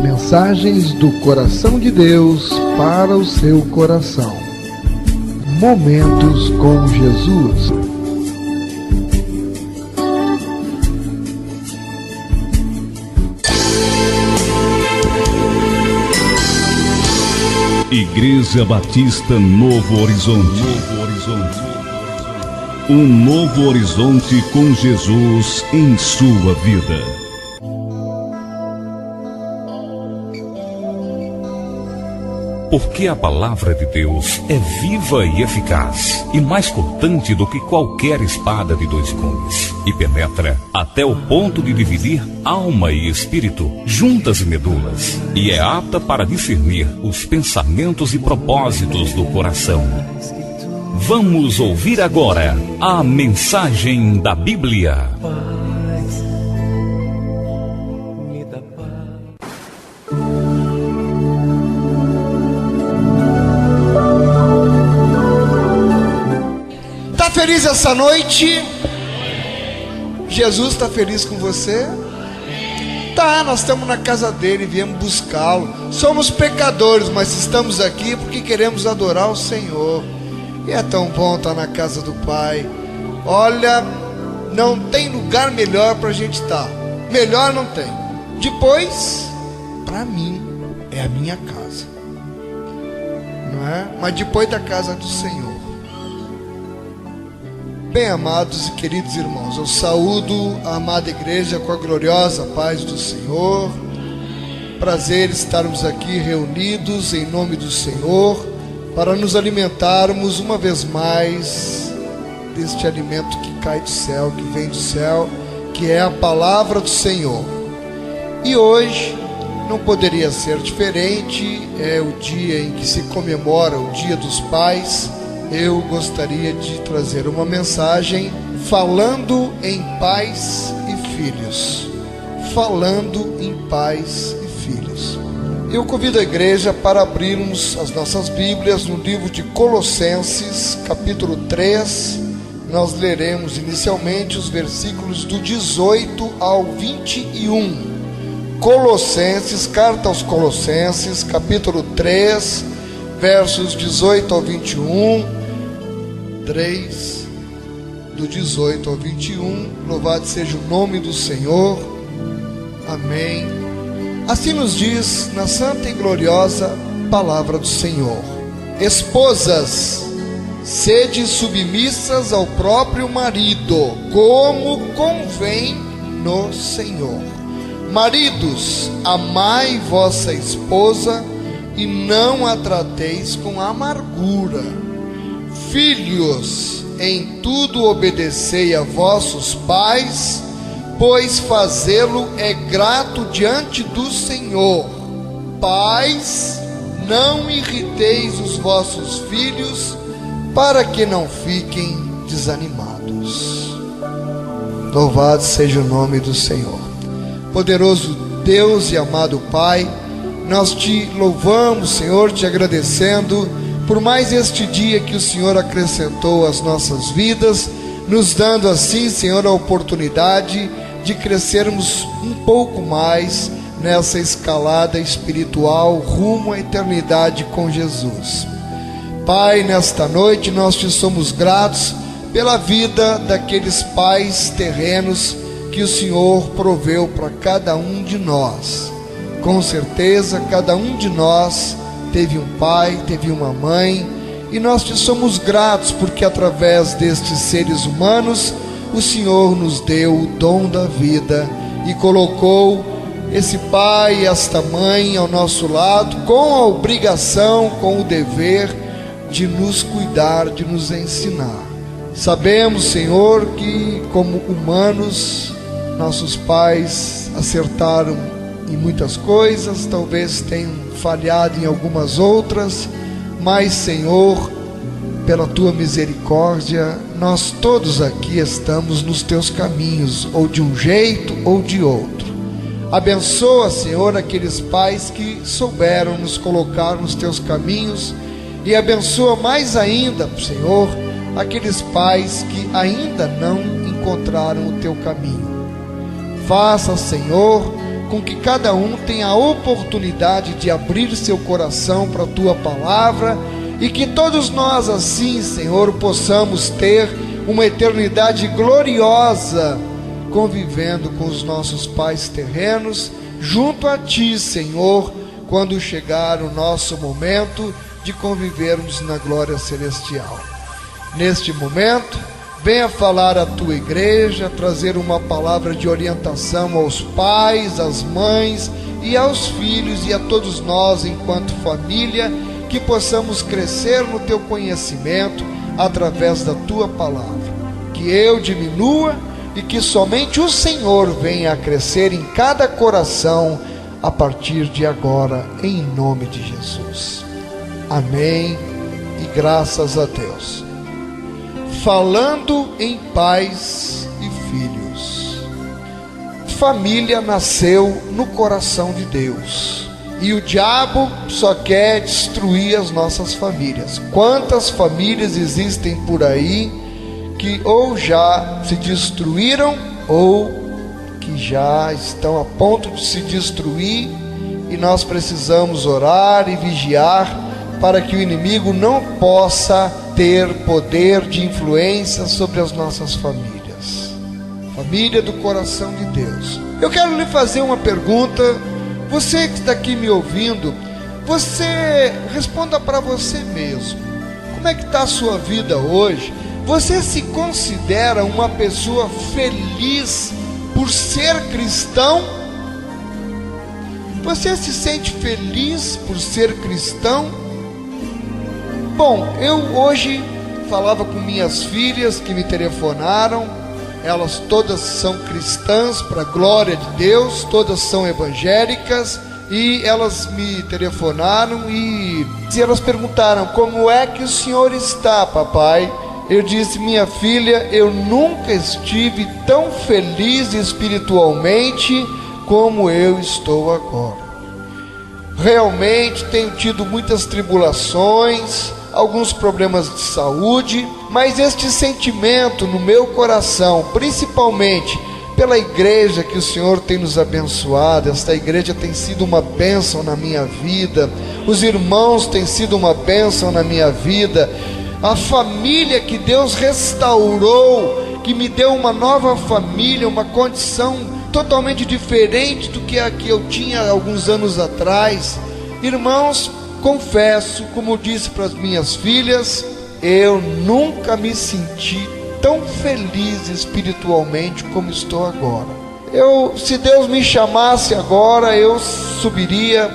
Mensagens do coração de Deus para o seu coração. Momentos com Jesus. Igreja Batista Novo Horizonte. Um novo horizonte com Jesus em sua vida. Porque a palavra de Deus é viva e eficaz, e mais cortante do que qualquer espada de dois gumes, e penetra até o ponto de dividir alma e espírito, juntas e medulas, e é apta para discernir os pensamentos e propósitos do coração. Vamos ouvir agora a mensagem da Bíblia. Feliz essa noite? Jesus está feliz com você? Tá, nós estamos na casa dele, viemos buscá-lo. Somos pecadores, mas estamos aqui porque queremos adorar o Senhor. E é tão bom estar na casa do Pai. Olha, não tem lugar melhor para a gente estar. Melhor não tem. Depois, para mim, é a minha casa, não é? Mas depois da casa do Senhor. Bem, amados e queridos irmãos, eu saúdo a amada igreja com a gloriosa paz do Senhor. Prazer estarmos aqui reunidos em nome do Senhor para nos alimentarmos uma vez mais deste alimento que cai do céu, que vem do céu, que é a palavra do Senhor. E hoje não poderia ser diferente, é o dia em que se comemora o Dia dos Pais. Eu gostaria de trazer uma mensagem falando em pais e filhos. Falando em pais e filhos. Eu convido a igreja para abrirmos as nossas Bíblias no livro de Colossenses, capítulo 3. Nós leremos inicialmente os versículos do 18 ao 21. Colossenses, carta aos Colossenses, capítulo 3, versos 18 ao 21. 3, do 18 ao 21, louvado seja o nome do Senhor, amém. Assim nos diz na santa e gloriosa palavra do Senhor: esposas, sede submissas ao próprio marido, como convém no Senhor. Maridos, amai vossa esposa e não a trateis com amargura. Filhos, em tudo obedecei a vossos pais, pois fazê-lo é grato diante do Senhor. Pais, não irriteis os vossos filhos, para que não fiquem desanimados. Louvado seja o nome do Senhor. Poderoso Deus e amado Pai, nós te louvamos, Senhor, te agradecendo por mais este dia que o Senhor acrescentou às nossas vidas, nos dando assim, Senhor, a oportunidade de crescermos um pouco mais nessa escalada espiritual rumo à eternidade com Jesus. Pai, nesta noite nós te somos gratos pela vida daqueles pais terrenos que o Senhor proveu para cada um de nós. Com certeza, cada um de nós teve um pai, teve uma mãe, e nós te somos gratos porque através destes seres humanos o Senhor nos deu o dom da vida e colocou esse pai e esta mãe ao nosso lado com a obrigação, com o dever de nos cuidar, de nos ensinar. Sabemos, Senhor, que como humanos nossos pais acertaram em muitas coisas, talvez tenham falhado em algumas outras, mas, Senhor, pela tua misericórdia, nós todos aqui estamos nos teus caminhos, ou de um jeito ou de outro. Abençoa, Senhor, aqueles pais que souberam nos colocar nos teus caminhos, e abençoa mais ainda, Senhor, aqueles pais que ainda não encontraram o teu caminho. Faça, Senhor, com que cada um tenha a oportunidade de abrir seu coração para a Tua palavra, e que todos nós assim, Senhor, possamos ter uma eternidade gloriosa, convivendo com os nossos pais terrenos, junto a Ti, Senhor, quando chegar o nosso momento de convivermos na glória celestial. Neste momento, venha falar à Tua igreja, trazer uma palavra de orientação aos pais, às mães e aos filhos e a todos nós enquanto família, que possamos crescer no Teu conhecimento através da Tua palavra. Que eu diminua e que somente o Senhor venha a crescer em cada coração a partir de agora, em nome de Jesus. Amém e graças a Deus. Falando em pais e filhos. Família nasceu no coração de Deus, e o diabo só quer destruir as nossas famílias. Quantas famílias existem por aí que ou já se destruíram ou que já estão a ponto de se destruir, e nós precisamos orar e vigiar para que o inimigo não possa ter poder de influência sobre as nossas famílias. Família do coração de Deus. Eu quero lhe fazer uma pergunta. Você que está aqui me ouvindo, você responda para você mesmo. Como é que está a sua vida hoje? Você se considera uma pessoa feliz por ser cristão? Você se sente feliz por ser cristão? Bom, eu hoje falava com minhas filhas que me telefonaram. Elas todas são cristãs, para a glória de Deus, todas são evangélicas, e elas me telefonaram e elas perguntaram: como é que o senhor está, papai? Eu disse: minha filha, eu nunca estive tão feliz espiritualmente como eu estou agora. Realmente tenho tido muitas tribulações, alguns problemas de saúde, mas este sentimento no meu coração, principalmente pela igreja que o Senhor tem nos abençoado, esta igreja tem sido uma bênção na minha vida, os irmãos têm sido uma bênção na minha vida, a família que Deus restaurou, que me deu uma nova família, uma condição totalmente diferente do que a que eu tinha alguns anos atrás. Irmãos, confesso, como disse para as minhas filhas, eu nunca me senti tão feliz espiritualmente como estou agora. Se Deus me chamasse agora, eu subiria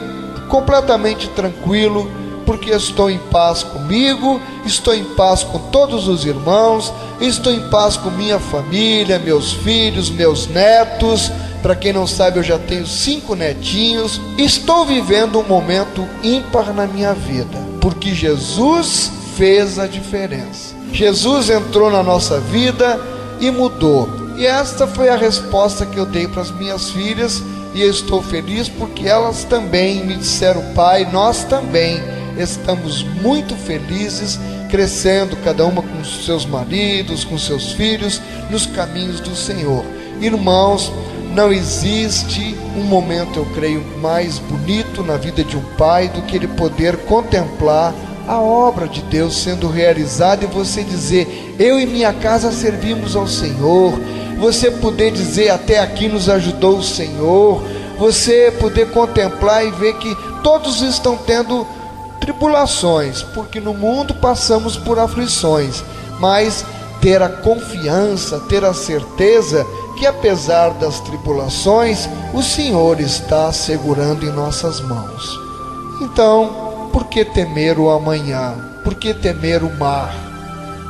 completamente tranquilo, porque estou em paz comigo, estou em paz com todos os irmãos, estou em paz com minha família, meus filhos, meus netos. Para quem não sabe, eu já tenho 5 netinhos. Estou vivendo um momento ímpar na minha vida, porque Jesus fez a diferença. Jesus entrou na nossa vida e mudou. E esta foi a resposta que eu dei para as minhas filhas, e eu estou feliz porque elas também me disseram: pai, nós também estamos muito felizes, crescendo, cada uma com seus maridos, com seus filhos, nos caminhos do Senhor. Irmãos, não existe um momento, eu creio, mais bonito na vida de um pai do que ele poder contemplar a obra de Deus sendo realizada e você dizer: eu e minha casa servimos ao Senhor. Você poder dizer: até aqui nos ajudou o Senhor. Você poder contemplar e ver que todos estão tendo tribulações, porque no mundo passamos por aflições, mas ter a confiança, ter a certeza que apesar das tribulações, o Senhor está segurando em nossas mãos. Então, por que temer o amanhã? Por que temer o mar?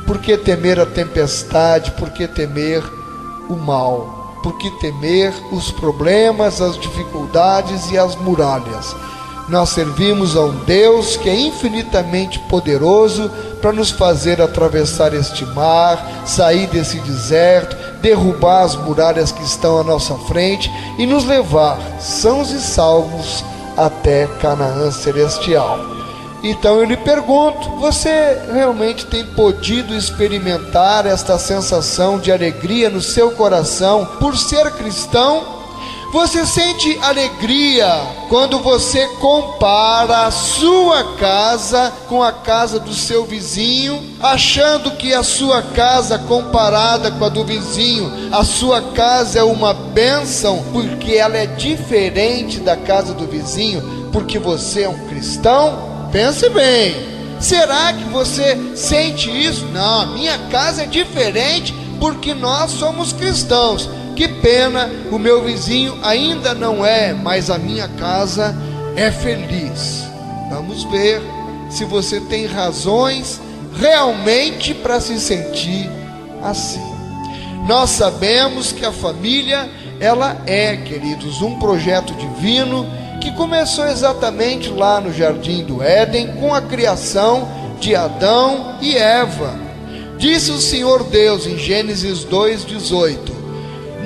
Por que temer a tempestade? Por que temer o mal? Por que temer os problemas, as dificuldades e as muralhas? Nós servimos a um Deus que é infinitamente poderoso para nos fazer atravessar este mar, sair desse deserto, derrubar as muralhas que estão à nossa frente e nos levar sãos e salvos até Canaã celestial. Então eu lhe pergunto: você realmente tem podido experimentar esta sensação de alegria no seu coração por ser cristão? Você sente alegria quando você compara a sua casa com a casa do seu vizinho, achando que a sua casa comparada com a do vizinho, a sua casa é uma bênção porque ela é diferente da casa do vizinho, porque você é um cristão? Pense bem. Será que você sente isso? Não, a minha casa é diferente porque nós somos cristãos. Que pena, o meu vizinho ainda não é, mas a minha casa é feliz. Vamos ver se você tem razões realmente para se sentir assim. Nós sabemos que a família, ela é, queridos, um projeto divino que começou exatamente lá no Jardim do Éden, com a criação de Adão e Eva. Disse o Senhor Deus em Gênesis 2:18: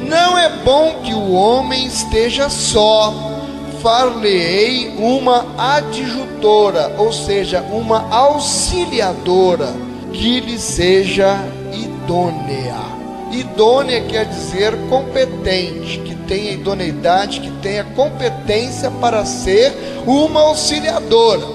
não é bom que o homem esteja só, far-lhe-ei uma adjutora, ou seja, uma auxiliadora, que lhe seja idônea. Idônea quer dizer competente, que tenha idoneidade, que tenha competência para ser uma auxiliadora.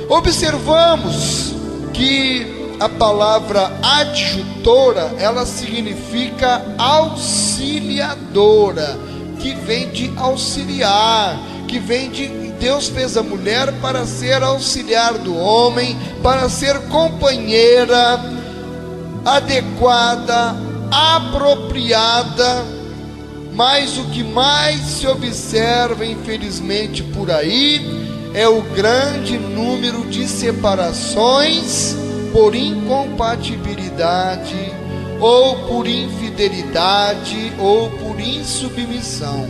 Observamos que a palavra adjutora, ela significa auxiliadora, que vem de auxiliar, que vem de... Deus fez a mulher para ser auxiliar do homem, para ser companheira adequada, apropriada. Mas o que mais se observa, infelizmente, por aí, é o grande número de separações por incompatibilidade, ou por infidelidade, ou por insubmissão.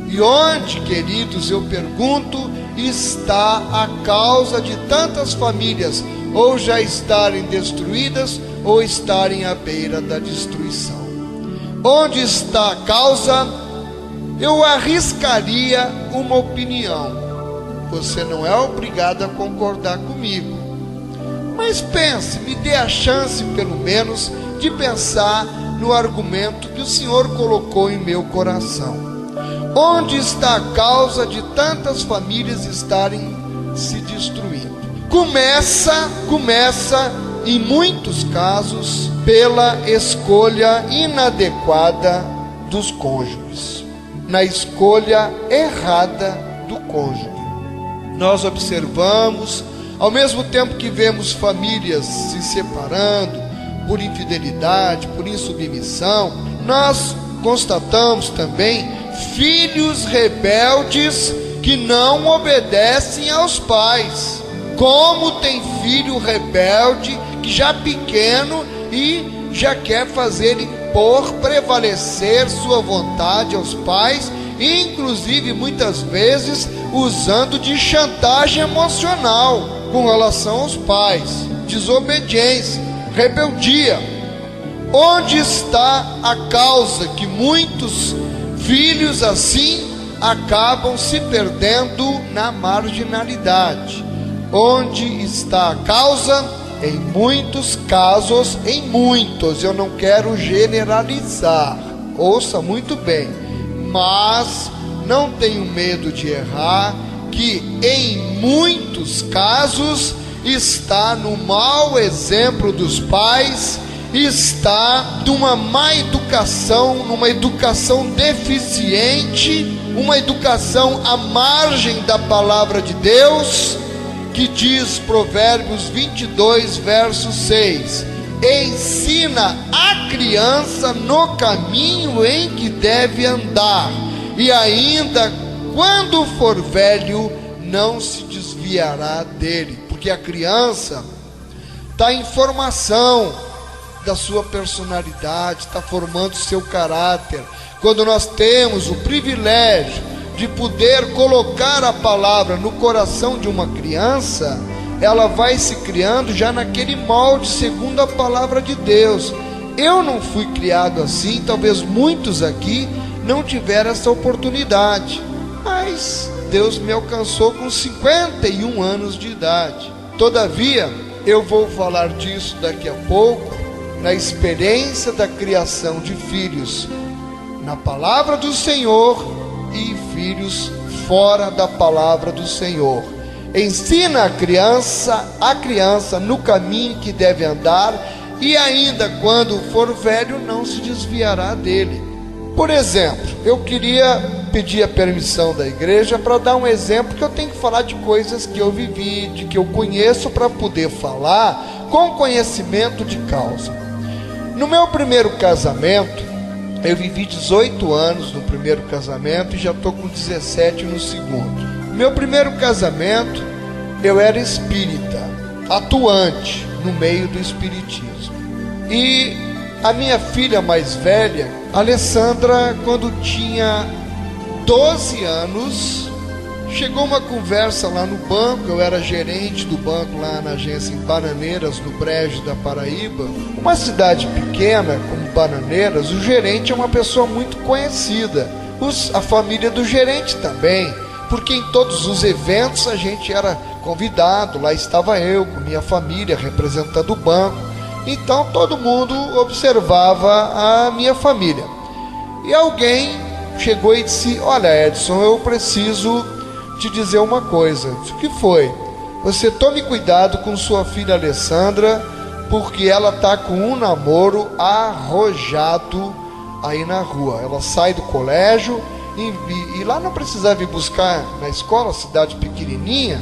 E onde, queridos, eu pergunto, está a causa de tantas famílias ou já estarem destruídas ou estarem à beira da destruição? Onde está a causa? Eu arriscaria uma opinião. Você não é obrigado a concordar comigo, mas pense, me dê a chance pelo menos de pensar no argumento que o Senhor colocou em meu coração. Onde está a causa de tantas famílias estarem se destruindo? Começa em muitos casos pela escolha inadequada dos cônjuges, na escolha errada do cônjuge. Nós observamos, ao mesmo tempo que vemos famílias se separando por infidelidade, por insubmissão, nós constatamos também filhos rebeldes que não obedecem aos pais. Como tem filho rebelde que já pequeno e já quer fazer impor, prevalecer sua vontade aos pais, inclusive muitas vezes usando de chantagem emocional com relação aos pais, desobediência, rebeldia. Onde está a causa que muitos filhos assim acabam se perdendo na marginalidade? Onde está a causa? Em muitos casos, eu não quero generalizar, ouça muito bem, mas não tenho medo de errar, que em muitos casos está no mau exemplo dos pais, está numa má educação, numa educação deficiente, uma educação à margem da palavra de Deus, que diz Provérbios 22, verso 6, ensina a criança no caminho em que deve andar, e ainda quando for velho não se desviará dele, porque a criança está em formação da sua personalidade, está formando seu caráter. Quando nós temos o privilégio de poder colocar a palavra no coração de uma criança, ela vai se criando já naquele molde segundo a palavra de Deus. Eu não fui criado assim, talvez muitos aqui não tiveram essa oportunidade, mas Deus me alcançou com 51 anos de idade. Todavia, eu vou falar disso daqui a pouco, na experiência da criação de filhos na palavra do Senhor e filhos fora da palavra do Senhor. Ensina a criança no caminho que deve andar, e ainda quando for velho não se desviará dele. Por exemplo, eu queria pedir a permissão da igreja para dar um exemplo, que eu tenho que falar de coisas que eu vivi, de que eu conheço, para poder falar com conhecimento de causa. No meu primeiro casamento, eu vivi 18 anos no primeiro casamento e já estou com 17 no segundo. No meu primeiro casamento, eu era espírita, atuante no meio do espiritismo. E a minha filha mais velha, Alessandra, quando tinha 12 anos, chegou uma conversa lá no banco. Eu era gerente do banco lá na agência em Bananeiras, no Brejo da Paraíba. Uma cidade pequena como Bananeiras, o gerente é uma pessoa muito conhecida. A família do gerente também, porque em todos os eventos a gente era convidado. Lá estava eu com minha família representando o banco. Então todo mundo observava a minha família. E alguém chegou e disse: olha, Edson, eu preciso te dizer uma coisa. O que foi? Você tome cuidado com sua filha Alessandra, porque ela está com um namoro arrojado aí na rua. Ela sai do colégio e lá não precisava ir buscar na escola, cidade pequenininha.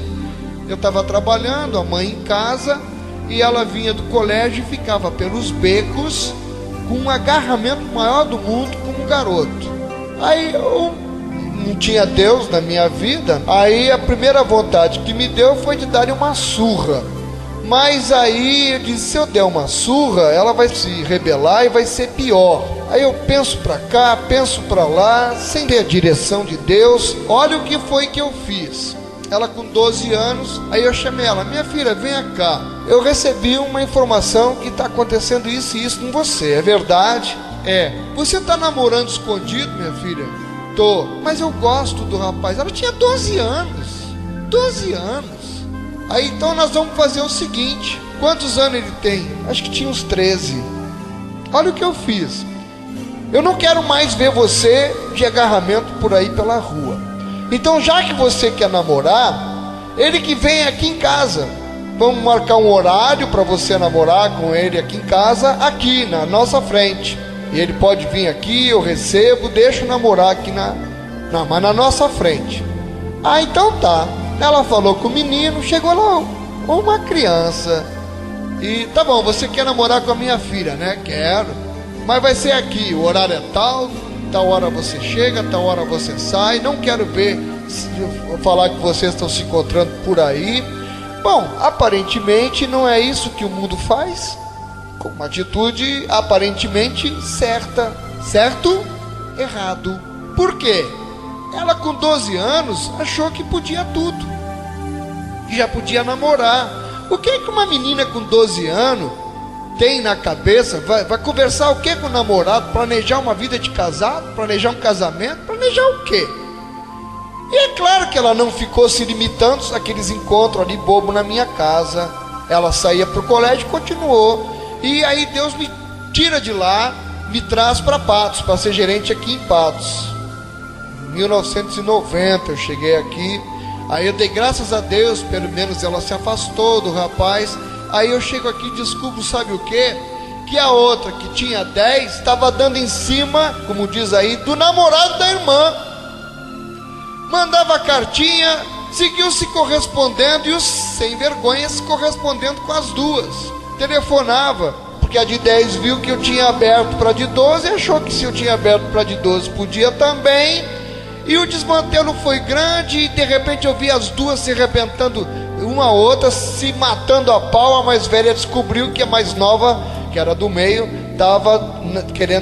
Eu estava trabalhando, a mãe em casa, e ela vinha do colégio e ficava pelos becos com um agarramento maior do mundo com um garoto. Aí eu não tinha Deus na minha vida. Aí a primeira vontade que me deu foi de dar uma surra. Mas aí eu disse: se eu der uma surra, ela vai se rebelar e vai ser pior. Aí eu penso para cá, penso para lá, sem ter a direção de Deus. Olha o que foi que eu fiz. Ela com 12 anos, aí eu chamei ela: minha filha, venha cá. Eu recebi uma informação que está acontecendo isso e isso com você. É verdade? É. Você está namorando escondido, minha filha? Tô. Mas eu gosto do rapaz. Ela tinha 12 anos. 12 anos. Aí então nós vamos fazer o seguinte. Quantos anos ele tem? Acho que tinha uns 13. Olha o que eu fiz. Eu não quero mais ver você de agarramento por aí pela rua. Então, já que você quer namorar, ele que vem aqui em casa. Vamos marcar um horário para você namorar com ele aqui em casa, aqui na nossa frente. E ele pode vir aqui, eu recebo, deixo namorar aqui mas na nossa frente. Ah, então tá. Ela falou com o menino, chegou lá uma criança. E tá bom, você quer namorar com a minha filha, né? Quero. Mas vai ser aqui, o horário é tal hora você chega, tal hora você sai. Não quero ver, falar que vocês estão se encontrando por aí. Bom, aparentemente não é isso que o mundo faz. Com uma atitude aparentemente certa. Certo? Errado. Por quê? Ela com 12 anos achou que podia tudo, que já podia namorar. O que é que uma menina com 12 anos tem na cabeça? Vai conversar o que com o namorado? Planejar uma vida de casado? Planejar um casamento? Planejar o quê? E é claro que ela não ficou se limitando àqueles encontros ali bobo na minha casa. Ela saía para o colégio e continuou. E aí Deus me tira de lá, me traz para Patos, para ser gerente aqui em Patos. Em 1990 eu cheguei aqui. Aí eu dei graças a Deus, pelo menos ela se afastou do rapaz. Aí eu chego aqui e descubro, sabe o quê? Que a outra, que tinha 10, estava dando em cima, como diz aí, do namorado da irmã. Mandava cartinha, seguiu se correspondendo, e os sem vergonha se correspondendo com as duas. Telefonava, porque a de 10 viu que eu tinha aberto para de 12, achou que se eu tinha aberto para de 12 podia também. E o desmantelo foi grande, e de repente eu vi as duas se arrebentando uma a outra, se matando a pau. A mais velha descobriu que a mais nova, que era do meio, estava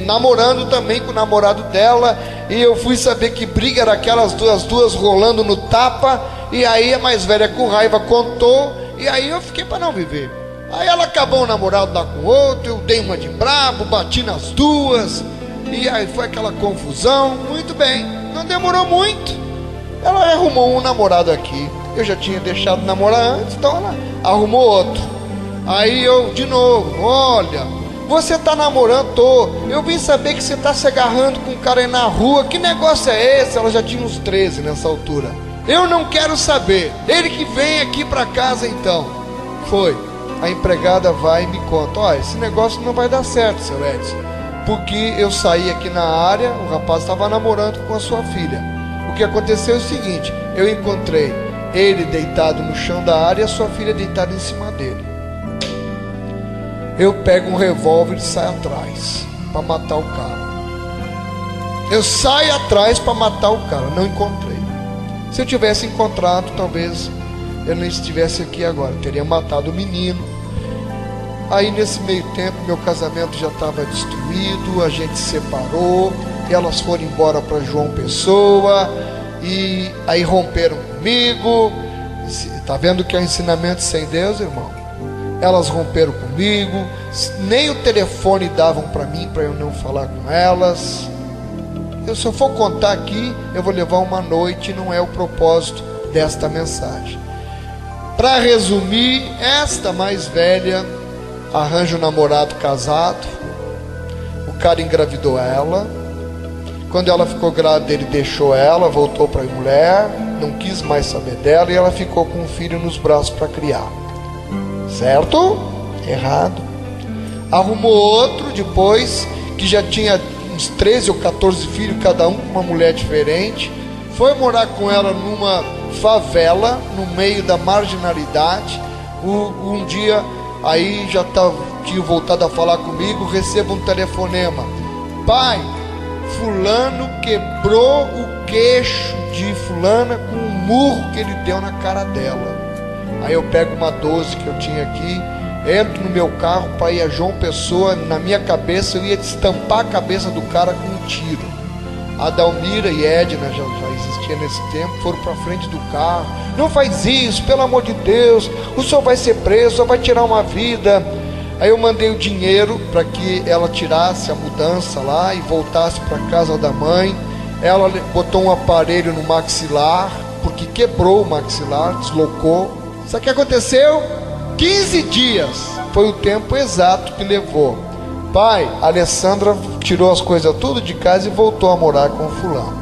namorando também com o namorado dela. E eu fui saber que briga era aquelas duas rolando no tapa. E aí a mais velha com raiva contou, e aí eu fiquei para não viver. Aí ela acabou o namorado lá com o outro, eu dei uma de brabo, bati nas duas, e aí foi aquela confusão. Muito bem, não demorou muito, ela arrumou um namorado aqui. Eu já tinha deixado namorar antes, então ela arrumou outro. Aí eu de novo: olha, Você tá namorando? Tô. Eu vim saber que você tá se agarrando com um cara aí na rua. Que negócio é esse? Ela já tinha uns 13 nessa altura. Eu não quero saber. Ele que vem aqui pra casa então. Foi. A empregada vai e me conta: ó, esse negócio não vai dar certo, seu Edson, porque eu saí aqui na área, o rapaz estava namorando com a sua filha. O que aconteceu é o seguinte: eu encontrei ele deitado no chão da área e a sua filha deitada em cima dele. Eu pego um revólver e saio atrás para matar o cara. Eu saio atrás para matar o cara. Não encontrei. Se eu tivesse encontrado, talvez eu não estivesse aqui agora. Teria matado o menino. Aí nesse meio tempo meu casamento já estava destruído. A gente separou. Elas foram embora para João Pessoa. E aí romperam comigo. Está vendo que é um ensinamento sem Deus, irmão? Elas romperam comigo. Nem o telefone davam para mim, para eu não falar com elas. Se eu for contar aqui, eu vou levar uma noite. Não é o propósito desta mensagem. Para resumir, esta mais velha arranja um namorado casado. O cara engravidou ela. Quando ela ficou grávida, ele deixou ela, voltou para a mulher, não quis mais saber dela, e ela ficou com um filho nos braços para criar. Certo? Errado. Arrumou outro depois, que já tinha uns 13 ou 14 filhos, cada um com uma mulher diferente. Foi morar com ela numa favela, no meio da marginalidade. Um dia, aí já tinha voltado a falar comigo, recebo um telefonema: pai, fulano quebrou o queixo de fulana com um murro que ele deu na cara dela. Aí eu pego uma 12 que eu tinha aqui, entro no meu carro para ir a João Pessoa. Na minha cabeça eu ia destampar a cabeça do cara com um tiro. A Dalmira e Edna já existia nesse tempo, foram para frente do carro: não faz isso, pelo amor de Deus, o senhor vai ser preso, só vai tirar uma vida. Aí eu mandei o dinheiro para que ela tirasse a mudança lá e voltasse para a casa da mãe. Ela botou um aparelho no maxilar, porque quebrou o maxilar, deslocou. Sabe o que aconteceu? 15 dias foi o tempo exato que levou. Pai, a Alessandra tirou as coisas tudo de casa e voltou a morar com o fulano.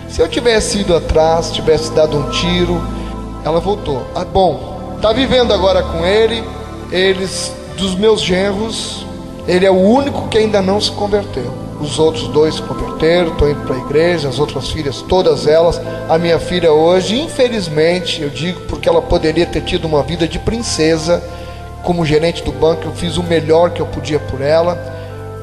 Se eu tivesse ido atrás, tivesse dado um tiro, ela voltou. Ah, bom, tá vivendo agora com ele. Eles, dos meus genros, ele é o único que ainda não se converteu. Os outros dois se converteram, estão indo para a igreja. As outras filhas, todas elas. A minha filha hoje, infelizmente, eu digo porque ela poderia ter tido uma vida de princesa. Como gerente do banco, eu fiz o melhor que eu podia por ela.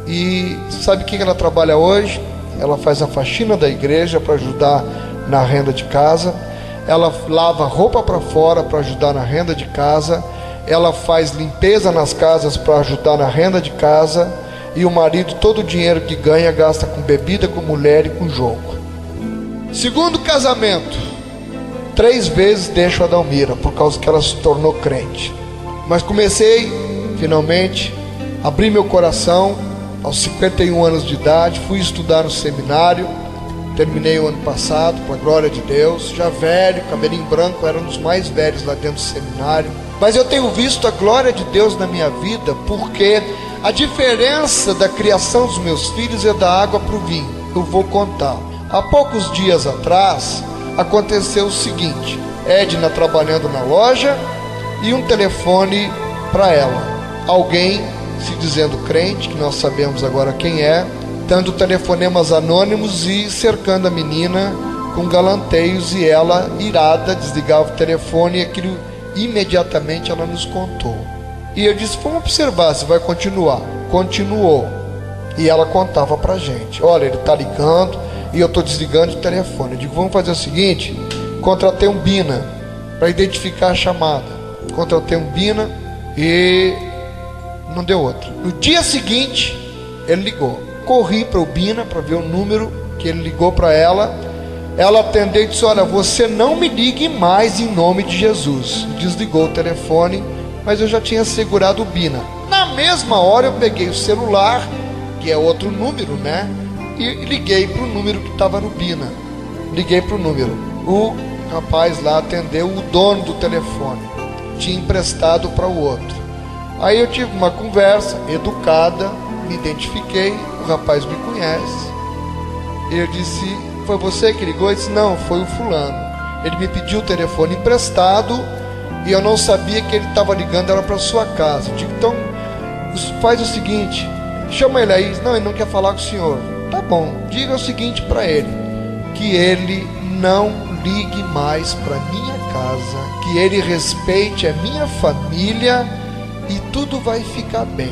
E sabe o que ela trabalha hoje? Ela faz a faxina da igreja para ajudar na renda de casa. Ela lava roupa para fora para ajudar na renda de casa. Ela faz limpeza nas casas para ajudar na renda de casa. E o marido, todo o dinheiro que ganha, gasta com bebida, com mulher e com jogo. Segundo casamento, 3 vezes deixo a Dalmira, por causa que ela se tornou crente. Mas comecei, finalmente, a abrir meu coração. Aos 51 anos de idade, fui estudar no seminário. Terminei o ano passado, com a glória de Deus. Já velho, cabelinho branco, era um dos mais velhos lá dentro do seminário. Mas eu tenho visto a glória de Deus na minha vida, porque a diferença da criação dos meus filhos é da água para o vinho. Eu vou contar. Há poucos dias atrás, aconteceu o seguinte: Edna trabalhando na loja e um telefone para ela. Alguém se dizendo crente, que nós sabemos agora quem é, dando telefonemas anônimos e cercando a menina com galanteios, e ela, irada, desligava o telefone e aquilo imediatamente ela nos contou. E eu disse: vamos observar se vai continuar. Continuou. E ela contava pra gente: olha, ele tá ligando e eu tô desligando o telefone. Eu digo: vamos fazer o seguinte, contratei um Bina para identificar a chamada. Contratei um Bina e não deu outra. No dia seguinte ele ligou. Corri para o Bina para ver o número que ele ligou para ela. Ela atendeu e disse: olha, você não me ligue mais em nome de Jesus. Desligou o telefone, mas eu já tinha segurado o Bina. Na mesma hora eu peguei o celular, que é outro número, né? E liguei para o número que estava no Bina. Liguei para o número. O rapaz lá atendeu, o dono do telefone tinha emprestado para o outro. Aí eu tive uma conversa educada, me identifiquei, o rapaz me conhece. Eu disse: foi você que ligou? Ele disse: não, foi o fulano. Ele me pediu o telefone emprestado e eu não sabia que ele estava ligando, era para sua casa. Eu digo: então faz o seguinte, chama ele aí. Não, ele não quer falar com o senhor. Tá bom, diga o seguinte para ele, que ele não ligue mais para minha casa, que ele respeite a minha família e tudo vai ficar bem.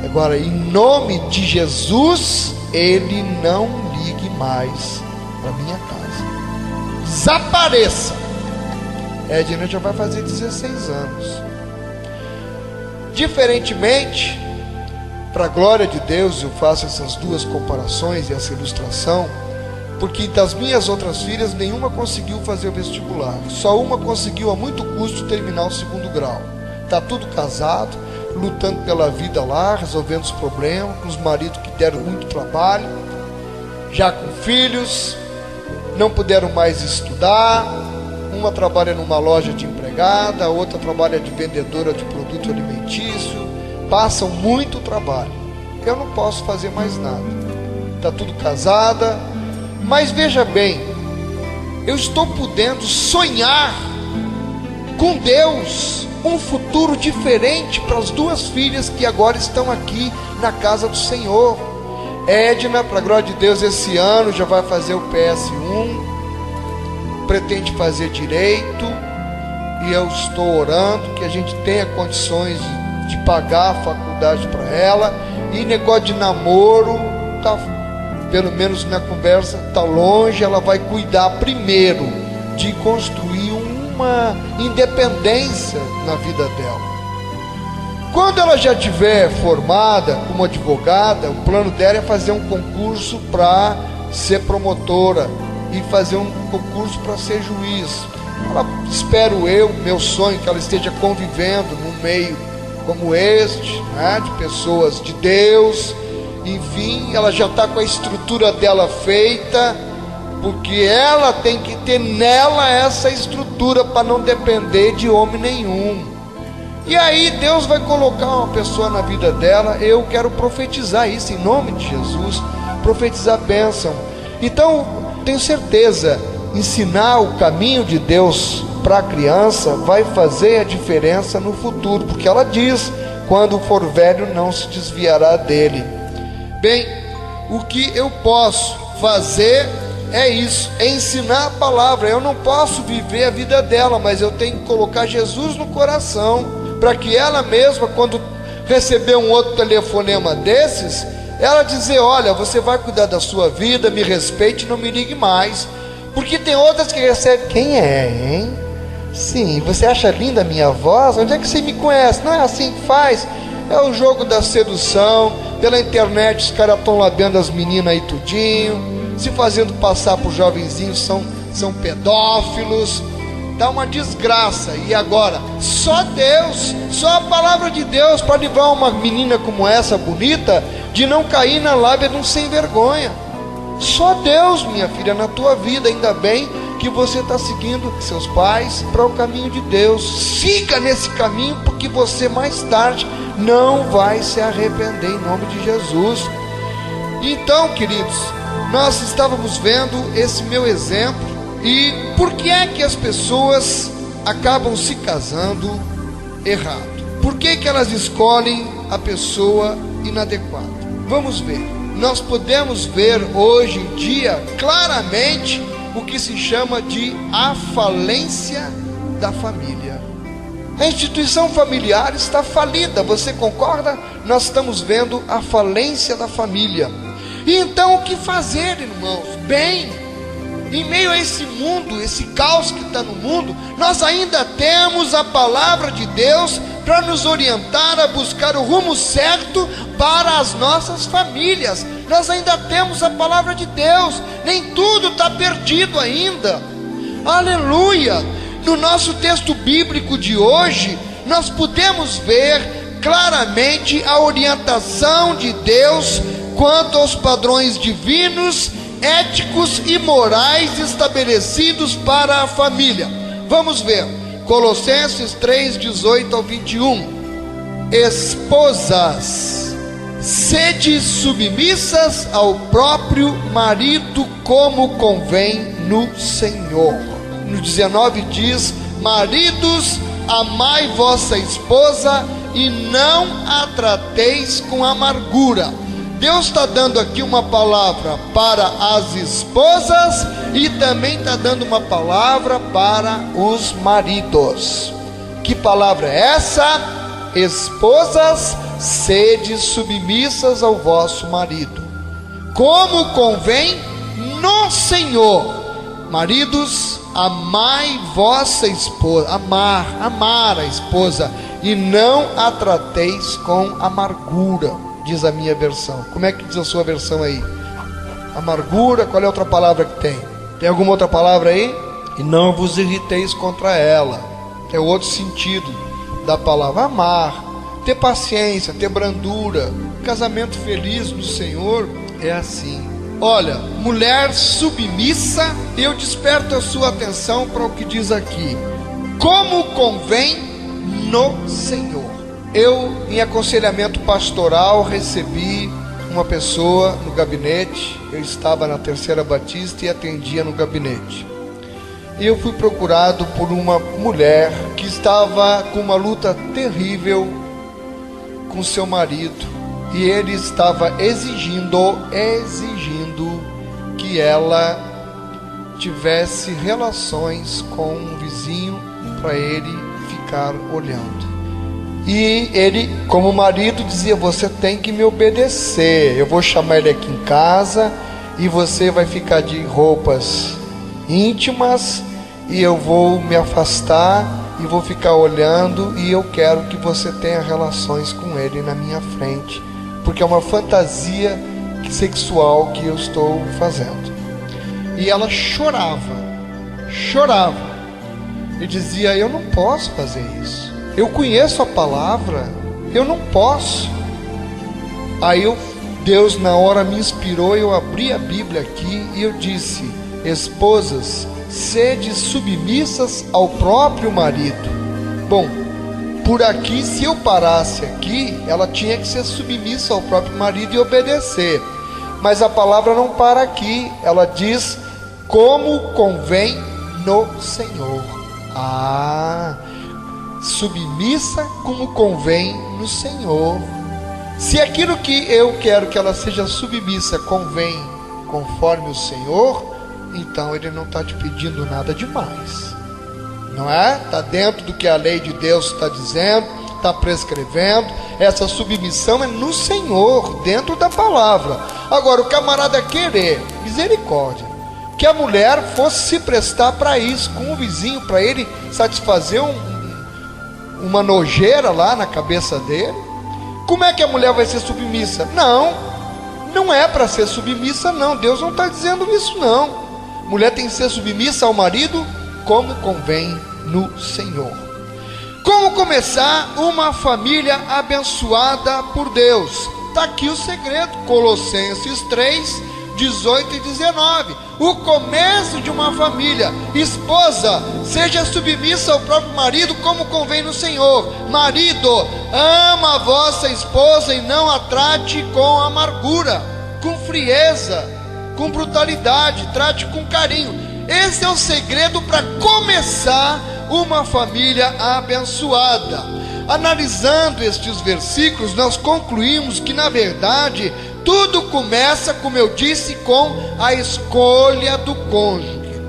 Agora, em nome de Jesus, ele não ligue mais para minha casa. Desapareça. Edna já vai fazer 16 anos. Diferentemente, para a glória de Deus, eu faço essas duas comparações e essa ilustração, porque das minhas outras filhas, nenhuma conseguiu fazer o vestibular. Só uma conseguiu a muito custo terminar o 2º grau. Está tudo casado, lutando pela vida lá, resolvendo os problemas, com os maridos que deram muito trabalho, já com filhos, não puderam mais estudar. Uma trabalha numa loja de empregada, a outra trabalha de vendedora de produto alimentício. Passam muito trabalho. Eu não posso fazer mais nada. Está tudo casada. Mas veja bem, eu estou podendo sonhar com Deus um futuro diferente para as duas filhas que agora estão aqui na casa do Senhor. Edna, para a glória de Deus, esse ano já vai fazer o PS1, pretende fazer direito, e eu estou orando que a gente tenha condições de pagar a faculdade para ela. E negócio de namoro, tá, pelo menos na conversa, está longe. Ela vai cuidar primeiro de construir uma independência na vida dela. Quando ela já estiver formada como advogada, o plano dela é fazer um concurso para ser promotora e fazer um concurso para ser juiz. Ela, espero eu, meu sonho, que ela esteja convivendo num meio como este, né, de pessoas de Deus. Enfim, ela já está com a estrutura dela feita, porque ela tem que ter nela essa estrutura para não depender de homem nenhum. E aí Deus vai colocar uma pessoa na vida dela. Eu quero profetizar isso em nome de Jesus, profetizar bênção. Então, tenho certeza, ensinar o caminho de Deus para a criança vai fazer a diferença no futuro, porque ela diz: quando for velho não se desviará dele. Bem, o que eu posso fazer é isso, é ensinar a palavra. Eu não posso viver a vida dela, mas eu tenho que colocar Jesus no coração, para que ela mesma, quando receber um outro telefonema desses, ela dizer: olha, você vai cuidar da sua vida, me respeite, não me ligue mais. Porque tem outras que recebem: quem é, hein? Sim, você acha linda a minha voz? Onde é que você me conhece? Não é assim que faz? É o jogo da sedução. Pela internet os caras estão labiando as meninas aí tudinho, se fazendo passar por jovenzinhos, são pedófilos. Dá uma desgraça. E agora, só Deus, só a palavra de Deus para livrar uma menina como essa, bonita, de não cair na lábia de um sem vergonha. Só Deus, minha filha, na tua vida. Ainda bem que você está seguindo seus pais para o caminho de Deus. Siga nesse caminho, porque você mais tarde não vai se arrepender, em nome de Jesus. Então, queridos, nós estávamos vendo esse meu exemplo. E por que é que as pessoas acabam se casando errado? Por que que elas escolhem a pessoa inadequada? Vamos ver. Nós podemos ver hoje em dia claramente o que se chama de a falência da família. A instituição familiar está falida, você concorda? Nós estamos vendo a falência da família. E então o que fazer, irmãos? Bem, em meio a esse mundo, esse caos que está no mundo, nós ainda temos a palavra de Deus para nos orientar a buscar o rumo certo para as nossas famílias. Nós ainda temos a palavra de Deus, nem tudo está perdido ainda. Aleluia! No nosso texto bíblico de hoje, nós podemos ver claramente a orientação de Deus quanto aos padrões divinos, éticos e morais estabelecidos para a família. Vamos ver Colossenses 3, 18 ao 21. Esposas, sede submissas ao próprio marido, como convém no Senhor. No 19 diz: maridos, amai vossa esposa e não a trateis com amargura. Deus está dando aqui uma palavra para as esposas e também está dando uma palavra para os maridos. Que palavra é essa? Esposas, sede submissas ao vosso marido, como convém no Senhor. Maridos, amai vossa esposa, amar a esposa, e não a trateis com amargura, diz a minha versão. Como é que diz a sua versão aí? Amargura, qual é a outra palavra que tem? Tem alguma outra palavra aí? E não vos irriteis contra ela. É o outro sentido da palavra amar, ter paciência, ter brandura. Casamento feliz no Senhor é assim. Olha, mulher submissa, eu desperto a sua atenção para o que diz aqui: como convém no Senhor. Eu, em aconselhamento pastoral, recebi uma pessoa no gabinete. Eu estava na Terceira Batista e atendia no gabinete. E eu fui procurado por uma mulher que estava com uma luta terrível com seu marido. E ele estava exigindo que ela tivesse relações com um vizinho para ele ficar olhando. E ele, como marido, dizia: você tem que me obedecer. Eu vou chamar ele aqui em casa e você vai ficar de roupas íntimas e eu vou me afastar e vou ficar olhando, e eu quero que você tenha relações com ele na minha frente, porque é uma fantasia sexual que eu estou fazendo. E ela chorava e dizia: eu não posso fazer isso, eu conheço a palavra, eu não posso. Aí Deus na hora me inspirou, eu abri a Bíblia aqui e eu disse: esposas, sede submissas ao próprio marido. Bom, por aqui, se eu parasse aqui, ela tinha que ser submissa ao próprio marido e obedecer. Mas a palavra não para aqui, ela diz: como convém no Senhor. Submissa como convém no Senhor. Se aquilo que eu quero que ela seja submissa convém conforme o Senhor, então ele não está te pedindo nada demais, não é? Está dentro do que a lei de Deus está dizendo, está prescrevendo. Essa submissão é no Senhor, dentro da palavra. Agora, o camarada querer, misericórdia, que a mulher fosse se prestar para isso, com o vizinho, para ele satisfazer uma nojeira lá na cabeça dele. Como é que a mulher vai ser submissa? Não é para ser submissa, não. Deus não está dizendo isso, não. Mulher tem que ser submissa ao marido como convém no Senhor. Como começar uma família abençoada por Deus? Está aqui o segredo, Colossenses 3, 18 e 19. O começo de uma família. Esposa, seja submissa ao próprio marido como convém no Senhor. Marido, ama a vossa esposa e não a trate com amargura, com frieza, com brutalidade, trate com carinho. Esse é o segredo para começar uma família abençoada. Analisando estes versículos, nós concluímos que, na verdade, tudo começa, como eu disse, com a escolha do cônjuge.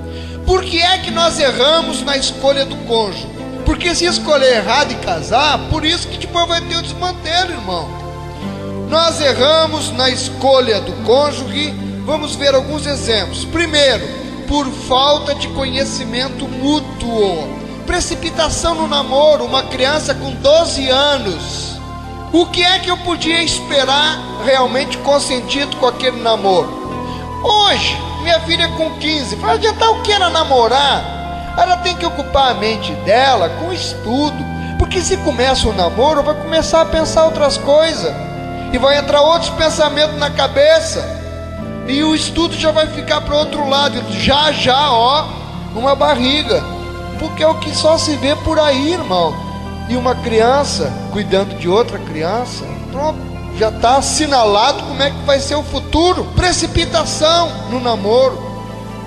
Por que é que nós erramos na escolha do cônjuge? Porque se escolher errado e casar, por isso que depois vai ter o desmantelo, irmão. Nós erramos na escolha do cônjuge. Vamos ver alguns exemplos. Primeiro, por falta de conhecimento mútuo. Precipitação no namoro. Uma criança com 12 anos. O que é que eu podia esperar realmente consentido com aquele namoro? Hoje, minha filha com 15, vai adiantar o que ela namorar? Ela tem que ocupar a mente dela com estudo. Porque se começa o namoro, vai começar a pensar outras coisas. E vai entrar outros pensamentos na cabeça. E o estudo já vai ficar para o outro lado. Já, uma barriga. Porque é o que só se vê por aí, irmão. e uma criança cuidando de outra criança, pronto, já está assinalado como é que vai ser o futuro. Precipitação no namoro,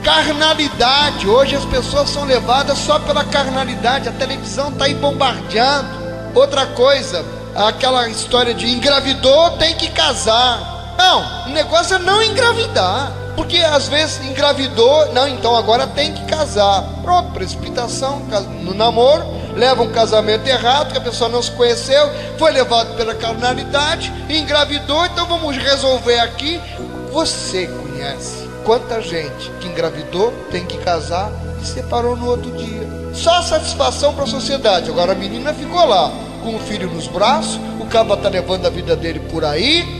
carnalidade. Hoje as pessoas são levadas só pela carnalidade, a televisão está aí bombardeando. Outra coisa, aquela história de engravidou, tem que casar. Não, o negócio é não engravidar, porque às vezes engravidou, não, então agora tem que casar. Pronto, precipitação no namoro, leva um casamento errado, que a pessoa não se conheceu, foi levado pela carnalidade, engravidou, então vamos resolver aqui. Você conhece quanta gente que engravidou, tem que casar e separou no outro dia? Só satisfação para a sociedade. Agora a menina ficou lá com o filho nos braços, o cabo está levando a vida dele por aí.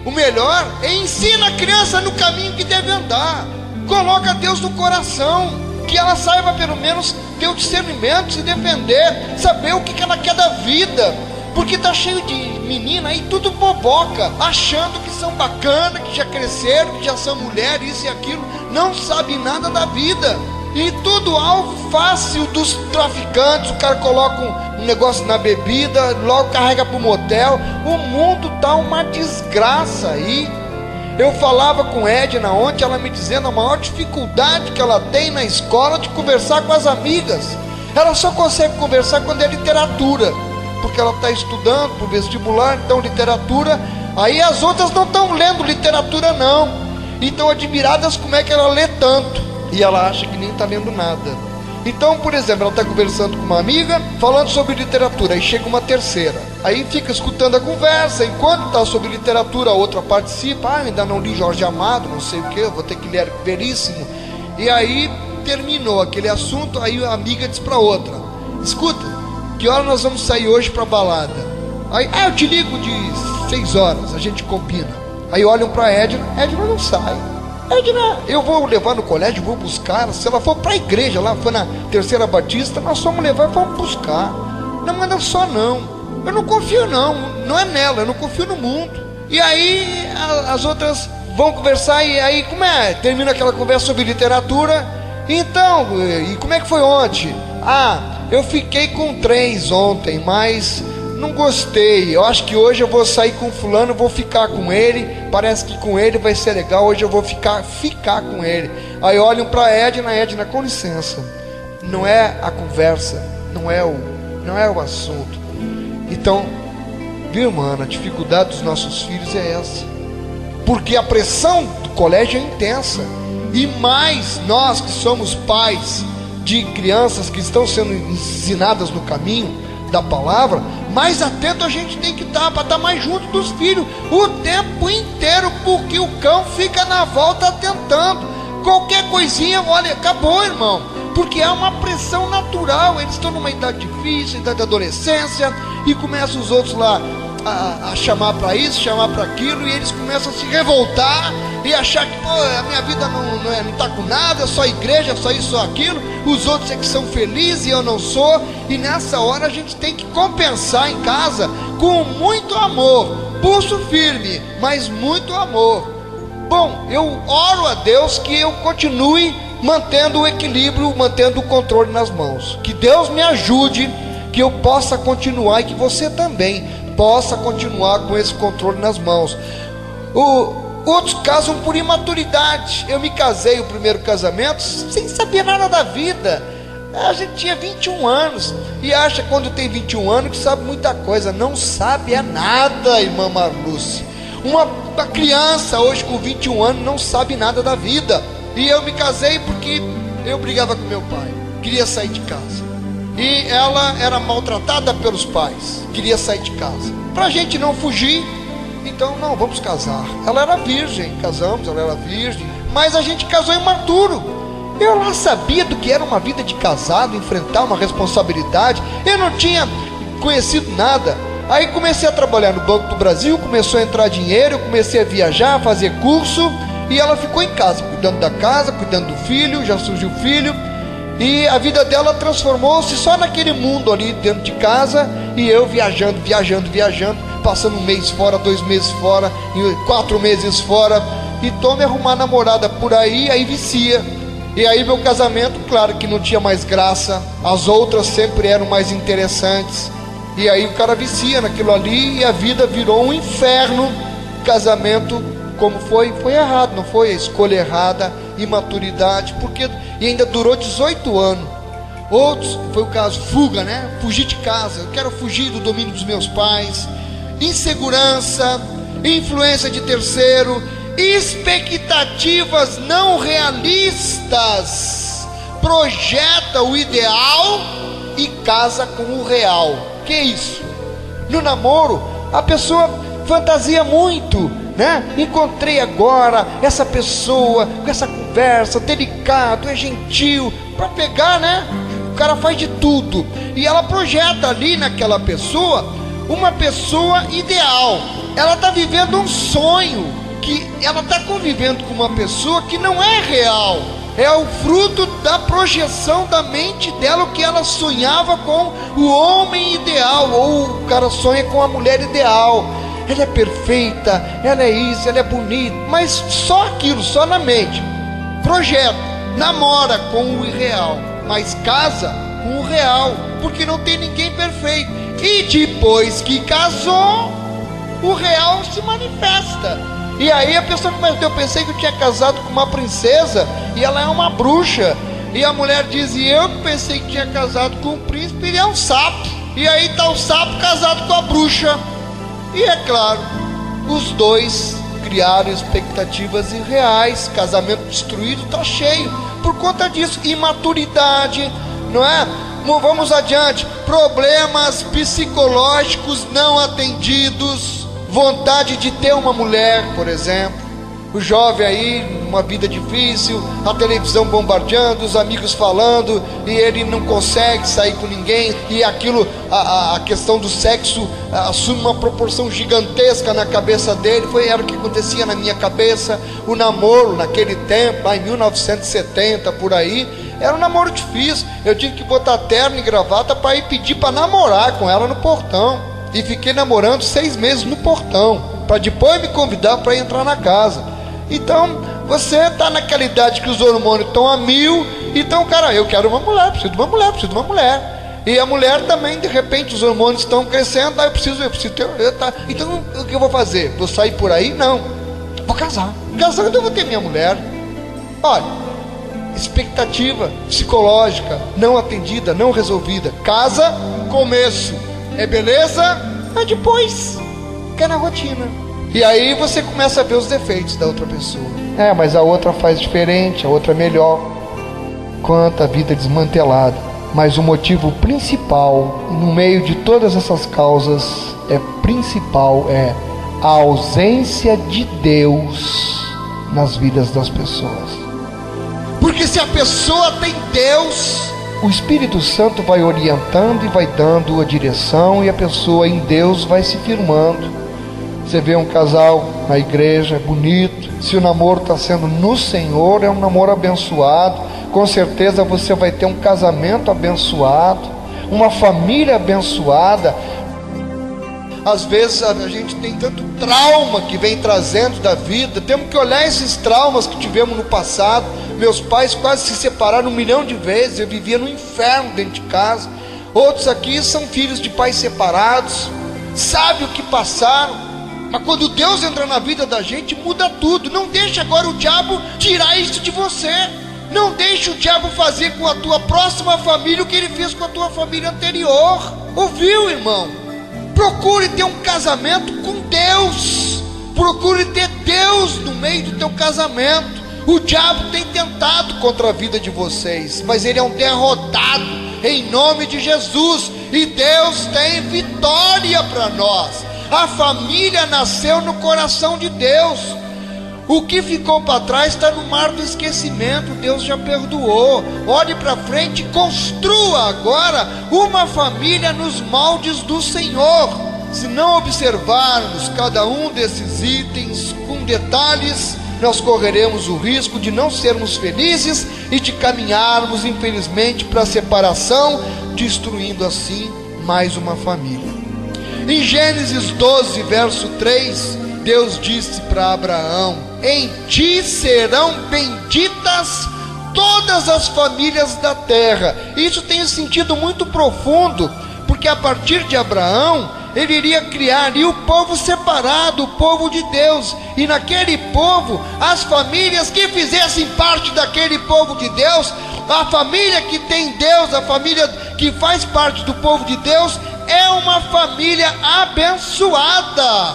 O melhor é ensina a criança no caminho que deve andar, coloca Deus no coração, que ela saiba pelo menos ter o discernimento, se defender, saber o que ela quer da vida, porque está cheio de menina aí, tudo boboca, achando que são bacanas, que já cresceram, que já são mulheres, isso e aquilo, não sabe nada da vida, e tudo alvo fácil dos traficantes. O cara coloca um negócio na bebida, logo carrega para o motel. O mundo está uma desgraça aí. Eu falava com Edna ontem, ela me dizendo a maior dificuldade que ela tem na escola de conversar com as amigas. Ela só consegue conversar quando é literatura, porque ela está estudando para o vestibular, então literatura. Aí as outras não estão lendo literatura não, e estão admiradas como é que ela lê tanto, e ela acha que nem está lendo nada. Então, por exemplo, ela está conversando com uma amiga, falando sobre literatura, aí chega uma terceira, aí fica escutando a conversa, enquanto está sobre literatura, a outra participa, ainda não li Jorge Amado, não sei o que, eu vou ter que ler Veríssimo, e aí terminou aquele assunto, aí a amiga diz para outra, escuta, que hora nós vamos sair hoje para balada? Aí, eu te ligo de 6 horas, a gente combina. Aí olham para Edna não sai. Edna, eu vou levar no colégio, vou buscar. Se ela for para a igreja, lá foi na Terceira Batista, nós vamos levar e vamos buscar. Não manda só não. Eu não confio não é nela, eu não confio no mundo. E aí as outras vão conversar e aí como é? Termina aquela conversa sobre literatura. Então, e como é que foi ontem? Eu fiquei com 3 ontem, mas não gostei. Eu acho que hoje eu vou sair com fulano, vou ficar com ele. Parece que com ele vai ser legal. Hoje eu vou ficar com ele. Aí olham para Edna, com licença. Não é a conversa, não é o assunto. Então, viu, mano, a dificuldade dos nossos filhos é essa. Porque a pressão do colégio é intensa. E mais nós que somos pais de crianças que estão sendo ensinadas no caminho da palavra, mais atento a gente tem que estar para estar mais junto dos filhos o tempo inteiro, porque o cão fica na volta tentando qualquer coisinha, olha, acabou, irmão, porque é uma pressão natural. Eles estão numa idade difícil, idade da adolescência, e começam os outros lá a chamar para isso, chamar para aquilo, e eles começam a se revoltar e achar que a minha vida não está com nada, é só igreja, é só isso, só aquilo, os outros é que são felizes e eu não sou. E nessa hora a gente tem que compensar em casa com muito amor, pulso firme, mas muito amor. Bom, eu oro a Deus que eu continue mantendo o equilíbrio, mantendo o controle nas mãos, que Deus me ajude, que eu possa continuar e que você também possa continuar com esse controle nas mãos. Outros casam por imaturidade. Eu me casei, o primeiro casamento, sem saber nada da vida. A gente tinha 21 anos e acha quando tem 21 anos que sabe muita coisa. Não sabe é nada, irmã Marluce. Uma criança hoje com 21 anos não sabe nada da vida. E eu me casei porque eu brigava com meu pai, queria sair de casa. E ela era maltratada pelos pais, queria sair de casa. Pra gente não fugir, então não, vamos casar. Ela era virgem, casamos, ela era virgem, mas a gente casou imaturo. Eu lá sabia do que era uma vida de casado, enfrentar uma responsabilidade. Eu não tinha conhecido nada. Aí comecei a trabalhar no Banco do Brasil, começou a entrar dinheiro, eu comecei a viajar, a fazer curso, e ela ficou em casa, cuidando da casa, cuidando do filho, já surgiu filho. E a vida dela transformou-se só naquele mundo ali dentro de casa, e eu viajando, passando 1 mês fora, 2 meses fora, 4 meses fora, e tô me arrumar namorada por aí vicia. E aí meu casamento, claro que não tinha mais graça, as outras sempre eram mais interessantes, E aí o cara vicia naquilo ali e a vida virou um inferno. Casamento, como foi errado, não foi a escolha errada, imaturidade, porque e ainda durou 18 anos. Outros, foi o caso, fuga, né? Fugir de casa, eu quero fugir do domínio dos meus pais. Insegurança, influência de terceiro, expectativas não realistas, projeta o ideal e casa com o real. Que isso? No namoro, a pessoa fantasia muito, né? Encontrei agora essa pessoa com essa conversa, delicado, é gentil, para pegar, né? O cara faz de tudo e ela projeta ali naquela pessoa uma pessoa ideal. Ela está vivendo um sonho, que ela está convivendo com uma pessoa que não é real, é o fruto da projeção da mente dela, o que ela sonhava com o homem ideal, ou o cara sonha com a mulher ideal. Ela é perfeita, ela é isso, ela é bonita, mas só aquilo, só na mente. Projeta, namora com o irreal, mas casa com o real, porque não tem ninguém perfeito. E depois que casou, o real se manifesta. E aí a pessoa começa, eu pensei que eu tinha casado com uma princesa e ela é uma bruxa. E a mulher diz, e eu pensei que tinha casado com um príncipe e ele é um sapo. E aí está o sapo casado com a bruxa. E é claro, os dois criaram expectativas irreais, casamento destruído, está cheio, por conta disso, imaturidade, não é? Vamos adiante, problemas psicológicos não atendidos, vontade de ter uma mulher, por exemplo, o jovem aí, uma vida difícil, a televisão bombardeando, os amigos falando, e ele não consegue sair com ninguém, e aquilo, a questão do sexo assume uma proporção gigantesca na cabeça dele. Era o que acontecia na minha cabeça. O namoro naquele tempo, lá em 1970, por aí, era um namoro difícil. Eu tive que botar terno e gravata para ir pedir para namorar com ela no portão, e fiquei namorando 6 meses no portão, para depois me convidar para entrar na casa. Então, você está naquela idade que os hormônios estão a 1000. Então, cara, eu quero uma mulher, preciso de uma mulher, preciso de uma mulher. E a mulher também, de repente, os hormônios estão crescendo. Eu preciso ter. Então, o que eu vou fazer? Vou sair por aí? Não. Vou casar. Casando, eu vou ter minha mulher. Olha, expectativa psicológica não atendida, não resolvida. Casa, começo é beleza, mas depois fica na rotina. E aí você começa a ver os defeitos da outra pessoa. Mas a outra faz diferente, a outra é melhor. Quanta vida desmantelada. Mas o motivo principal, no meio de todas essas causas, é a ausência de Deus nas vidas das pessoas. Porque se a pessoa tem Deus, o Espírito Santo vai orientando e vai dando a direção, e a pessoa em Deus vai se firmando. Você vê um casal na igreja, é bonito. Se o namoro está sendo no Senhor, é um namoro abençoado. Com certeza você vai ter um casamento abençoado, uma família abençoada. Às vezes a gente tem tanto trauma que vem trazendo da vida. Temos que olhar esses traumas que tivemos no passado. Meus pais quase se separaram 1 milhão de vezes. Eu vivia no inferno dentro de casa. Outros aqui são filhos de pais separados, sabe o que passaram. Mas quando Deus entra na vida da gente, muda tudo. Não deixe agora o diabo tirar isso de você. Não deixe o diabo fazer com a tua próxima família o que ele fez com a tua família anterior. Ouviu, irmão? Procure ter um casamento com Deus. Procure ter Deus no meio do teu casamento. O diabo tem tentado contra a vida de vocês, mas ele é um derrotado em nome de Jesus. E Deus tem vitória para nós. A família nasceu no coração de Deus. O que ficou para trás está no mar do esquecimento. Deus já perdoou. Olhe para frente e construa agora uma família nos moldes do Senhor. Se não observarmos cada um desses itens com detalhes, nós correremos o risco de não sermos felizes e de caminharmos, infelizmente, para a separação, destruindo assim mais uma família. Em Gênesis 12, verso 3, Deus disse para Abraão: em ti serão benditas todas as famílias da terra. Isso tem um sentido muito profundo, porque porque a partir de Abraão, ele iria criar o povo separado, o povo de Deus, e naquele povo, as famílias que fizessem parte daquele povo de Deus, a família que tem Deus, a família que faz parte do povo de Deus, é uma família abençoada.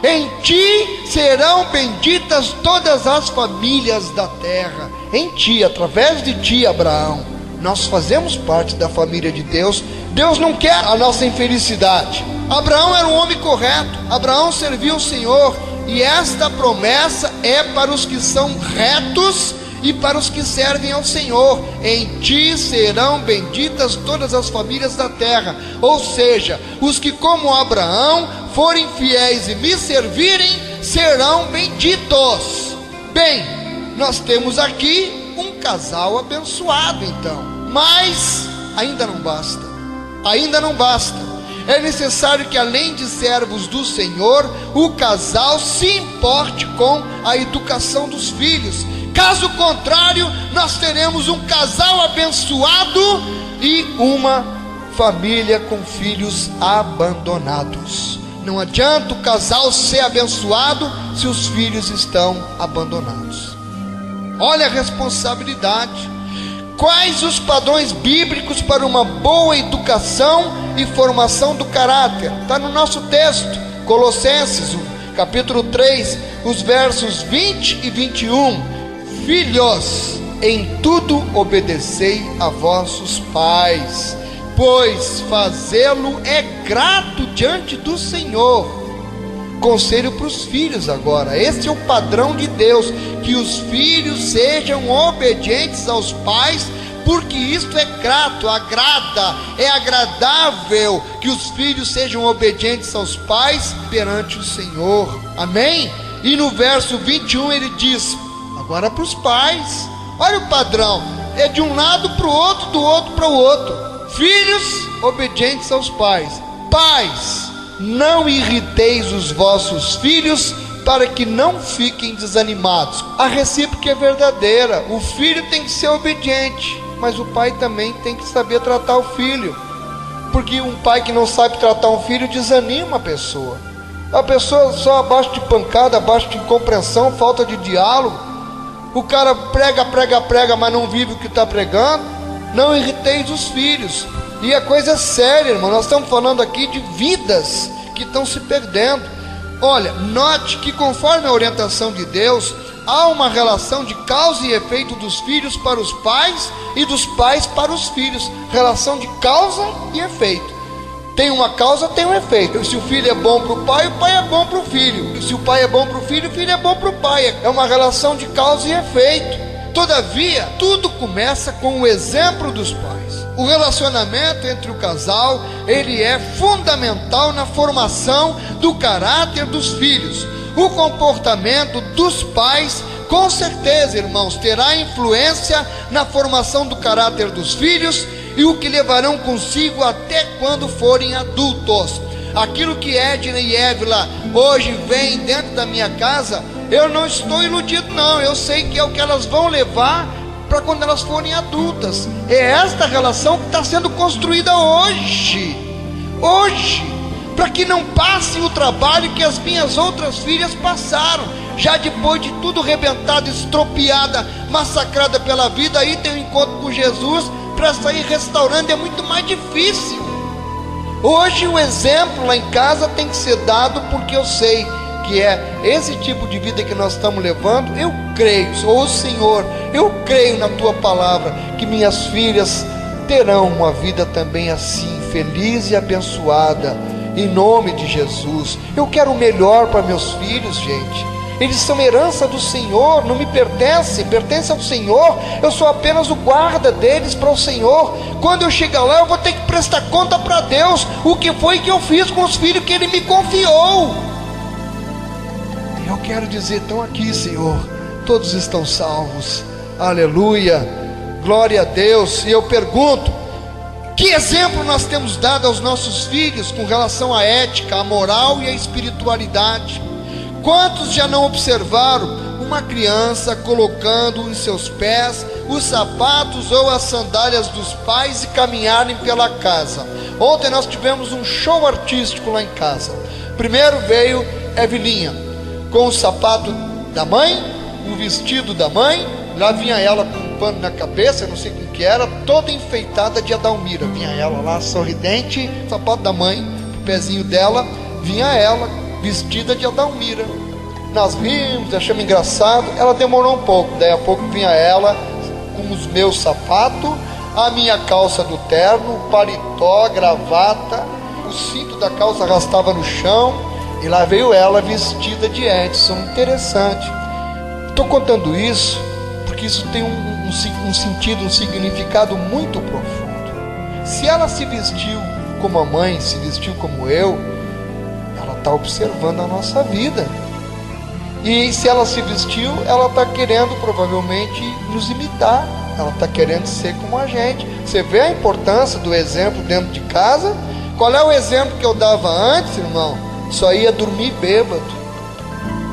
Em ti serão benditas todas as famílias da terra. Em ti, através de ti, Abraão, nós fazemos parte da família de Deus. Deus não quer a nossa infelicidade. Abraão era um homem correto, Abraão serviu o Senhor, e esta promessa é para os que são retos e para os que servem ao Senhor. Em ti serão benditas todas as famílias da terra. Ou seja, os que como Abraão forem fiéis e me servirem, serão benditos. Bem, nós temos aqui um casal abençoado então, mas ainda não basta, ainda não basta. É necessário que, além de servos do Senhor, o casal se importe com a educação dos filhos. Caso contrário, nós teremos um casal abençoado e uma família com filhos abandonados. Não adianta o casal ser abençoado se os filhos estão abandonados. Olha a responsabilidade. Quais os padrões bíblicos para uma boa educação e formação do caráter? Está no nosso texto, Colossenses, capítulo 3, os versos 20 e 21. Filhos, em tudo obedecei a vossos pais, pois fazê-lo é grato diante do Senhor. Conselho para os filhos agora, esse é o padrão de Deus, que os filhos sejam obedientes aos pais, porque isto é grato, agrada, é agradável que os filhos sejam obedientes aos pais perante o Senhor, amém? E no verso 21 ele diz, agora para os pais, olha o padrão, é de um lado para o outro, do outro para o outro. Filhos obedientes aos pais. Pais, não irriteis os vossos filhos, para que não fiquem desanimados. A recíproca é verdadeira, o filho tem que ser obediente, mas o pai também tem que saber tratar o filho, porque um pai que não sabe tratar um filho desanima a pessoa só abaixo de pancada, abaixo de incompreensão, falta de diálogo. O cara prega, mas não vive o que está pregando. Não irriteis os filhos. E a coisa é séria, irmão. Nós estamos falando aqui de vidas que estão se perdendo. Olha, note que conforme a orientação de Deus, há uma relação de causa e efeito dos filhos para os pais e dos pais para os filhos. Relação de causa e efeito. Tem uma causa, tem um efeito. Se o filho é bom para o pai é bom para o filho. Se o pai é bom para o filho é bom para o pai. É uma relação de causa e efeito. Todavia, tudo começa com o exemplo dos pais. O relacionamento entre o casal, ele é fundamental na formação do caráter dos filhos. O comportamento dos pais, com certeza, irmãos, terá influência na formação do caráter dos filhos e o que levarão consigo até quando forem adultos. Aquilo que Edna e Évila hoje vêm dentro da minha casa, eu não estou iludido não, eu sei que é o que elas vão levar para quando elas forem adultas. É esta relação que está sendo construída hoje, para que não passe o trabalho que as minhas outras filhas passaram, já depois de tudo rebentado, estropiada, massacrada pela vida. Aí tem um encontro com Jesus, para sair restaurando é muito mais difícil. Hoje o exemplo lá em casa tem que ser dado, porque eu sei que é esse tipo de vida que nós estamos levando. Eu creio, oh Senhor, eu creio na tua palavra, que minhas filhas terão uma vida também assim, feliz e abençoada, em nome de Jesus. Eu quero o melhor para meus filhos, gente. Eles são herança do Senhor, não me pertencem, pertencem ao Senhor. Eu sou apenas o guarda deles para o Senhor. Quando eu chegar lá, eu vou ter que prestar conta para Deus o que foi que eu fiz com os filhos que Ele me confiou. Eu quero dizer, estão aqui, Senhor, todos estão salvos, aleluia, glória a Deus. E eu pergunto, que exemplo nós temos dado aos nossos filhos com relação à ética, à moral e à espiritualidade? Quantos já não observaram uma criança colocando em seus pés os sapatos ou as sandálias dos pais e caminharem pela casa. Ontem nós tivemos um show artístico lá em casa. Primeiro veio Evelinha com o sapato da mãe, o vestido da mãe. Lá vinha ela com um pano na cabeça, eu não sei o que era, toda enfeitada de Adalmira. Vinha ela lá sorridente, sapato da mãe, o pezinho dela, vinha ela vestida de Adalmira. Nós rimos, achamos engraçado. Ela demorou um pouco, daí a pouco vinha ela com os meus sapatos, a minha calça do terno, paletó, gravata, o cinto da calça arrastava no chão, e lá veio ela vestida de Edson. Interessante. Estou contando isso porque isso tem um sentido, um significado muito profundo. Se ela se vestiu como a mãe, se vestiu como eu, ela está observando a nossa vida. E se ela se vestiu, ela está querendo provavelmente nos imitar. Ela está querendo ser como a gente. Você vê a importância do exemplo dentro de casa? Qual é o exemplo que eu dava antes, irmão? Só ia dormir bêbado.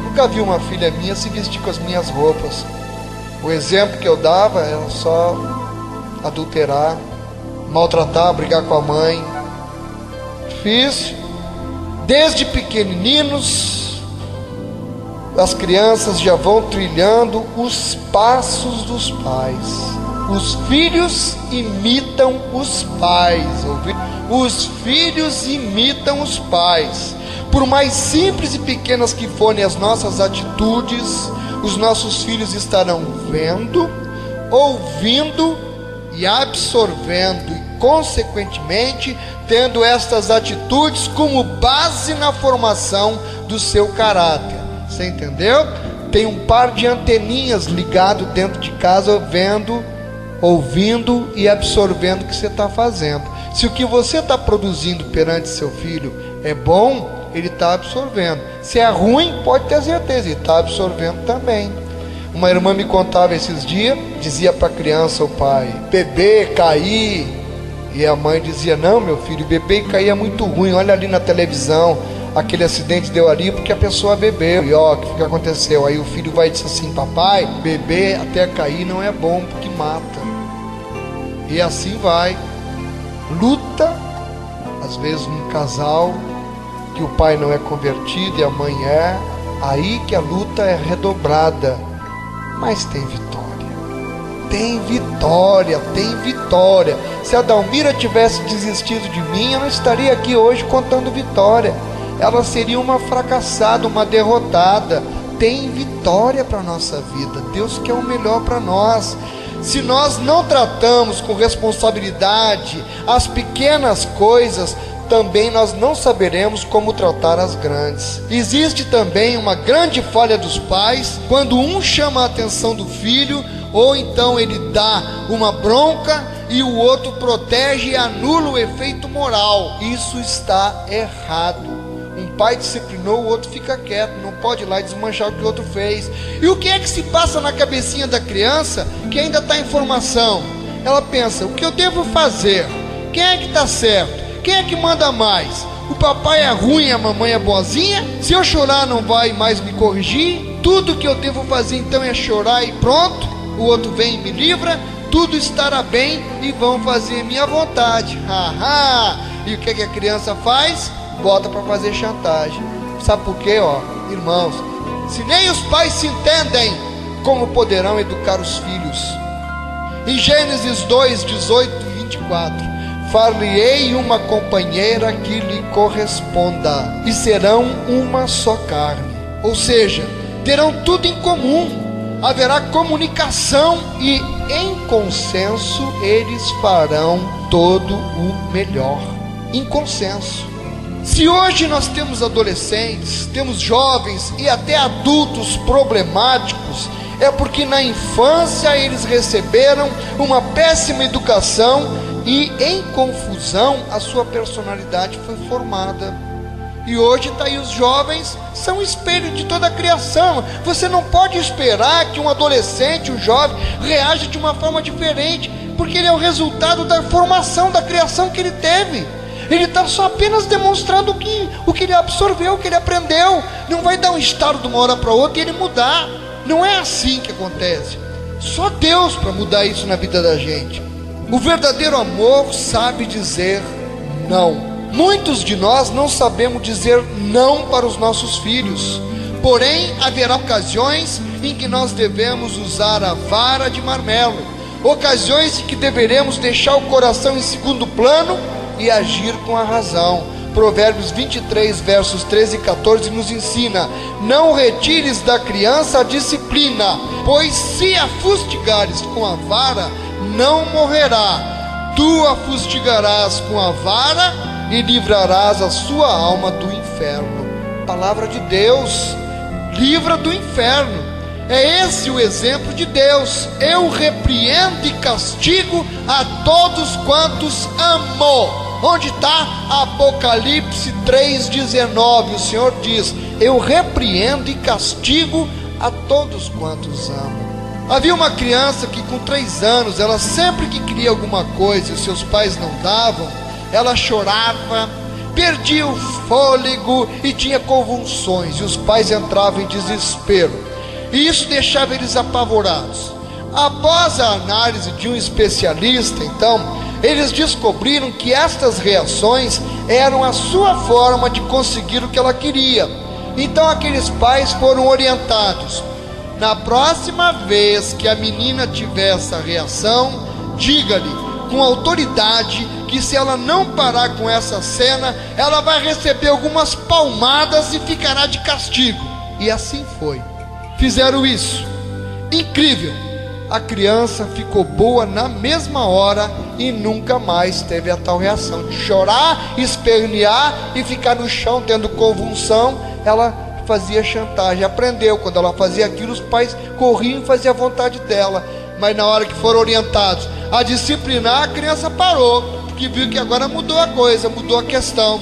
Nunca vi uma filha minha se vestir com as minhas roupas. O exemplo que eu dava era só adulterar, maltratar, brigar com a mãe. Difícil. Desde pequeninos, as crianças já vão trilhando os passos dos pais. Os filhos imitam os pais. Os filhos imitam os pais. Por mais simples e pequenas que forem as nossas atitudes, os nossos filhos estarão vendo, ouvindo e absorvendo, e consequentemente tendo estas atitudes como base na formação do seu caráter. Você entendeu? Tem um par de anteninhas ligado dentro de casa, vendo, ouvindo e absorvendo o que você está fazendo. Se o que você está produzindo perante seu filho é bom, ele está absorvendo. Se é ruim, pode ter certeza, ele está absorvendo também. Uma irmã me contava esses dias, dizia para a criança, o pai, beber, cair, e a mãe dizia, não meu filho, beber e cair é muito ruim, olha ali na televisão, aquele acidente deu ali porque a pessoa bebeu, e ó, o que aconteceu? Aí o filho vai e diz assim, papai, beber até cair não é bom, porque mata. E assim vai, luta, às vezes um casal, que o pai não é convertido e a mãe é, aí que a luta é redobrada, mas tem vitória, tem vitória, tem vitória. Se a Dalmira tivesse desistido de mim, eu não estaria aqui hoje contando vitória, ela seria uma fracassada, uma derrotada. Tem vitória para a nossa vida, Deus quer o melhor para nós. Se nós não tratamos com responsabilidade as pequenas coisas, também nós não saberemos como tratar as grandes. Existe também uma grande falha dos pais, quando um chama a atenção do filho, ou então ele dá uma bronca e o outro protege e anula o efeito moral. Isso está errado. Um pai disciplinou, o outro fica quieto, não pode ir lá e desmanchar o que o outro fez. E o que é que se passa na cabecinha da criança que ainda está em formação? Ela pensa, o que eu devo fazer? Quem é que está certo? Quem é que manda mais? O papai é ruim, a mamãe é boazinha? Se eu chorar não vai mais me corrigir? Tudo que eu devo fazer então é chorar e pronto? O outro vem e me livra? Tudo estará bem e vão fazer minha vontade. E o que é que a criança faz? Bota para fazer chantagem. Sabe por quê? Irmãos, se nem os pais se entendem, como poderão educar os filhos? Em Gênesis 2, 18 e 24, far-lhe-ei uma companheira que lhe corresponda, e serão uma só carne. Ou seja, terão tudo em comum, haverá comunicação e em consenso eles farão todo o melhor. Em consenso. Se hoje nós temos adolescentes, temos jovens e até adultos problemáticos, é porque na infância eles receberam uma péssima educação e em confusão a sua personalidade foi formada. E hoje está aí, os jovens são espelho de toda a criação. Você não pode esperar que um adolescente, um jovem, reaja de uma forma diferente, porque ele é o resultado da formação, da criação que ele teve. Ele está só apenas demonstrando o que ele absorveu, o que ele aprendeu. Não vai dar um estalo de uma hora para outra e ele mudar. Não é assim que acontece. Só Deus para mudar isso na vida da gente. O verdadeiro amor sabe dizer não. Muitos de nós não sabemos dizer não para os nossos filhos. Porém, haverá ocasiões em que nós devemos usar a vara de marmelo, ocasiões em que deveremos deixar o coração em segundo plano e agir com a razão. Provérbios 23, versos 13 e 14 nos ensina: não retires da criança a disciplina, pois se a fustigares com a vara, não morrerá. Tu a fustigarás com a vara e livrarás a sua alma do inferno. Palavra de Deus, livra do inferno. É esse o exemplo de Deus. Eu repreendo e castigo a todos quantos amo. Onde está Apocalipse 3,19? O Senhor diz: eu repreendo e castigo a todos quantos amo. Havia uma criança que com 3 anos, ela sempre que queria alguma coisa e os seus pais não davam, ela chorava, perdia o fôlego e tinha convulsões, e os pais entravam em desespero, e isso deixava eles apavorados. Após a análise de um especialista, então, eles descobriram que estas reações eram a sua forma de conseguir o que ela queria. Então aqueles pais foram orientados: na próxima vez que a menina tiver essa reação, diga-lhe com autoridade que se ela não parar com essa cena, ela vai receber algumas palmadas e ficará de castigo. E assim foi. Fizeram isso. Incrível. A criança ficou boa na mesma hora e nunca mais teve a tal reação de chorar, espernear e ficar no chão tendo convulsão. Ela fazia chantagem, aprendeu. Quando ela fazia aquilo, os pais corriam e faziam a vontade dela. Mas na hora que foram orientados a disciplinar, a criança parou, porque viu que agora mudou a coisa, mudou a questão.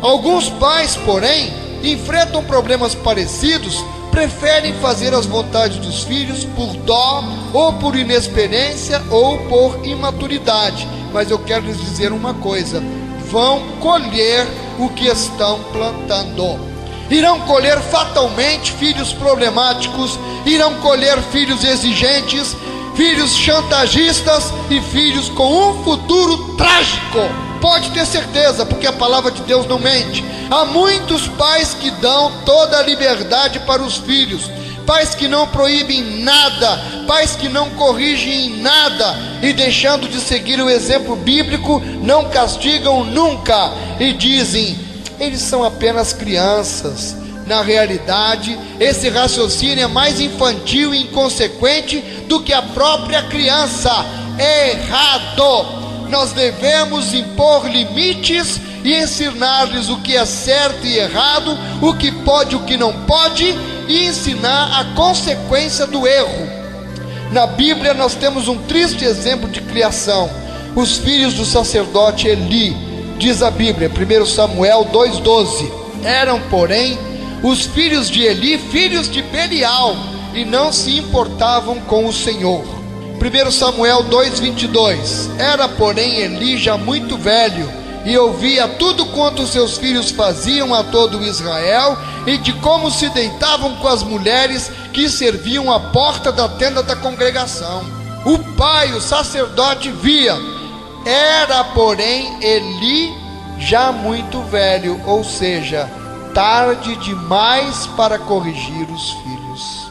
Alguns pais, porém, enfrentam problemas parecidos, preferem fazer as vontades dos filhos por dó, ou por inexperiência, ou por imaturidade. Mas eu quero lhes dizer uma coisa: vão colher o que estão plantando. Irão colher fatalmente filhos problemáticos, irão colher filhos exigentes, filhos chantagistas e filhos com um futuro trágico. Pode ter certeza, porque a palavra de Deus não mente. Há muitos pais que dão toda a liberdade para os filhos, pais que não proíbem nada, pais que não corrigem em nada, e deixando de seguir o exemplo bíblico, não castigam nunca, e dizem: eles são apenas crianças. Na realidade, esse raciocínio é mais infantil e inconsequente do que a própria criança. É errado. Nós devemos impor limites e ensinar-lhes o que é certo e errado, o que pode e o que não pode, e ensinar a consequência do erro. Na Bíblia nós temos um triste exemplo de criação: os filhos do sacerdote Eli. Diz a Bíblia, 1 Samuel 2,12: eram, porém, os filhos de Eli filhos de Belial, e não se importavam com o Senhor. 1 Samuel 2,22: era, porém, Eli já muito velho, e ouvia tudo quanto seus filhos faziam a todo Israel, e de como se deitavam com as mulheres que serviam à porta da tenda da congregação. O pai, o sacerdote, via. Era, porém, Eli já muito velho, ou seja, tarde demais para corrigir os filhos.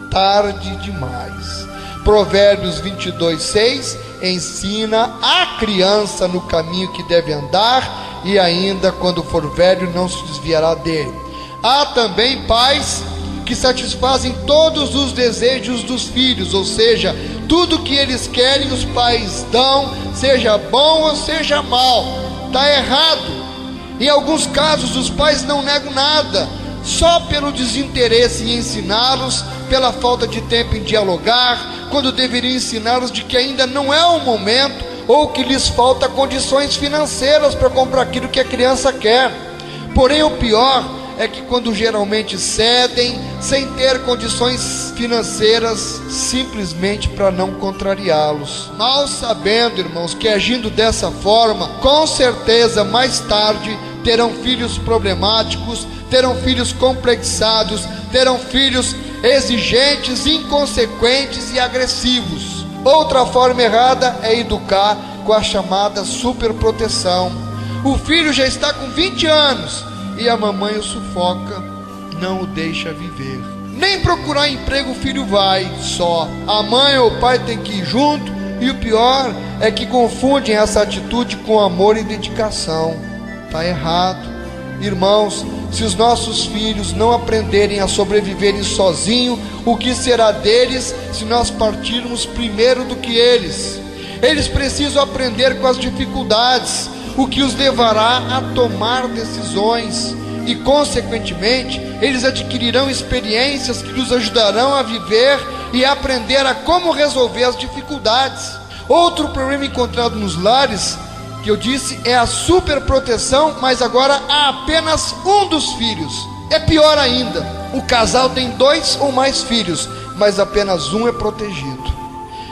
Tarde demais. Provérbios 22:6 ensina a criança no caminho que deve andar, e ainda quando for velho não se desviará dele. Há também pais que satisfazem todos os desejos dos filhos, ou seja, tudo que eles querem os pais dão, seja bom ou seja mal. Está errado. Em alguns casos os pais não negam nada, só pelo desinteresse em ensiná-los, pela falta de tempo em dialogar, quando deveriam ensiná-los de que ainda não é o momento, ou que lhes falta condições financeiras para comprar aquilo que a criança quer. Porém, o pior é que quando geralmente cedem, sem ter condições financeiras, simplesmente para não contrariá-los, mal sabendo, irmãos, que agindo dessa forma, com certeza mais tarde terão filhos problemáticos, terão filhos complexados, terão filhos exigentes, inconsequentes e agressivos. Outra forma errada é educar com a chamada superproteção. O filho já está com 20 anos e a mamãe o sufoca, não o deixa viver. Nem procurar emprego o filho vai só. A mãe ou o pai tem que ir junto, e o pior é que confundem essa atitude com amor e dedicação. Está errado. Irmãos, se os nossos filhos não aprenderem a sobreviverem sozinhos, o que será deles se nós partirmos primeiro do que eles? Eles precisam aprender com as dificuldades, o que os levará a tomar decisões. E consequentemente, eles adquirirão experiências que os ajudarão a viver e a aprender a como resolver as dificuldades. Outro problema encontrado nos lares, que eu disse, é a superproteção, mas agora há apenas um dos filhos. É pior ainda, o casal tem 2 ou mais filhos, mas apenas um é protegido.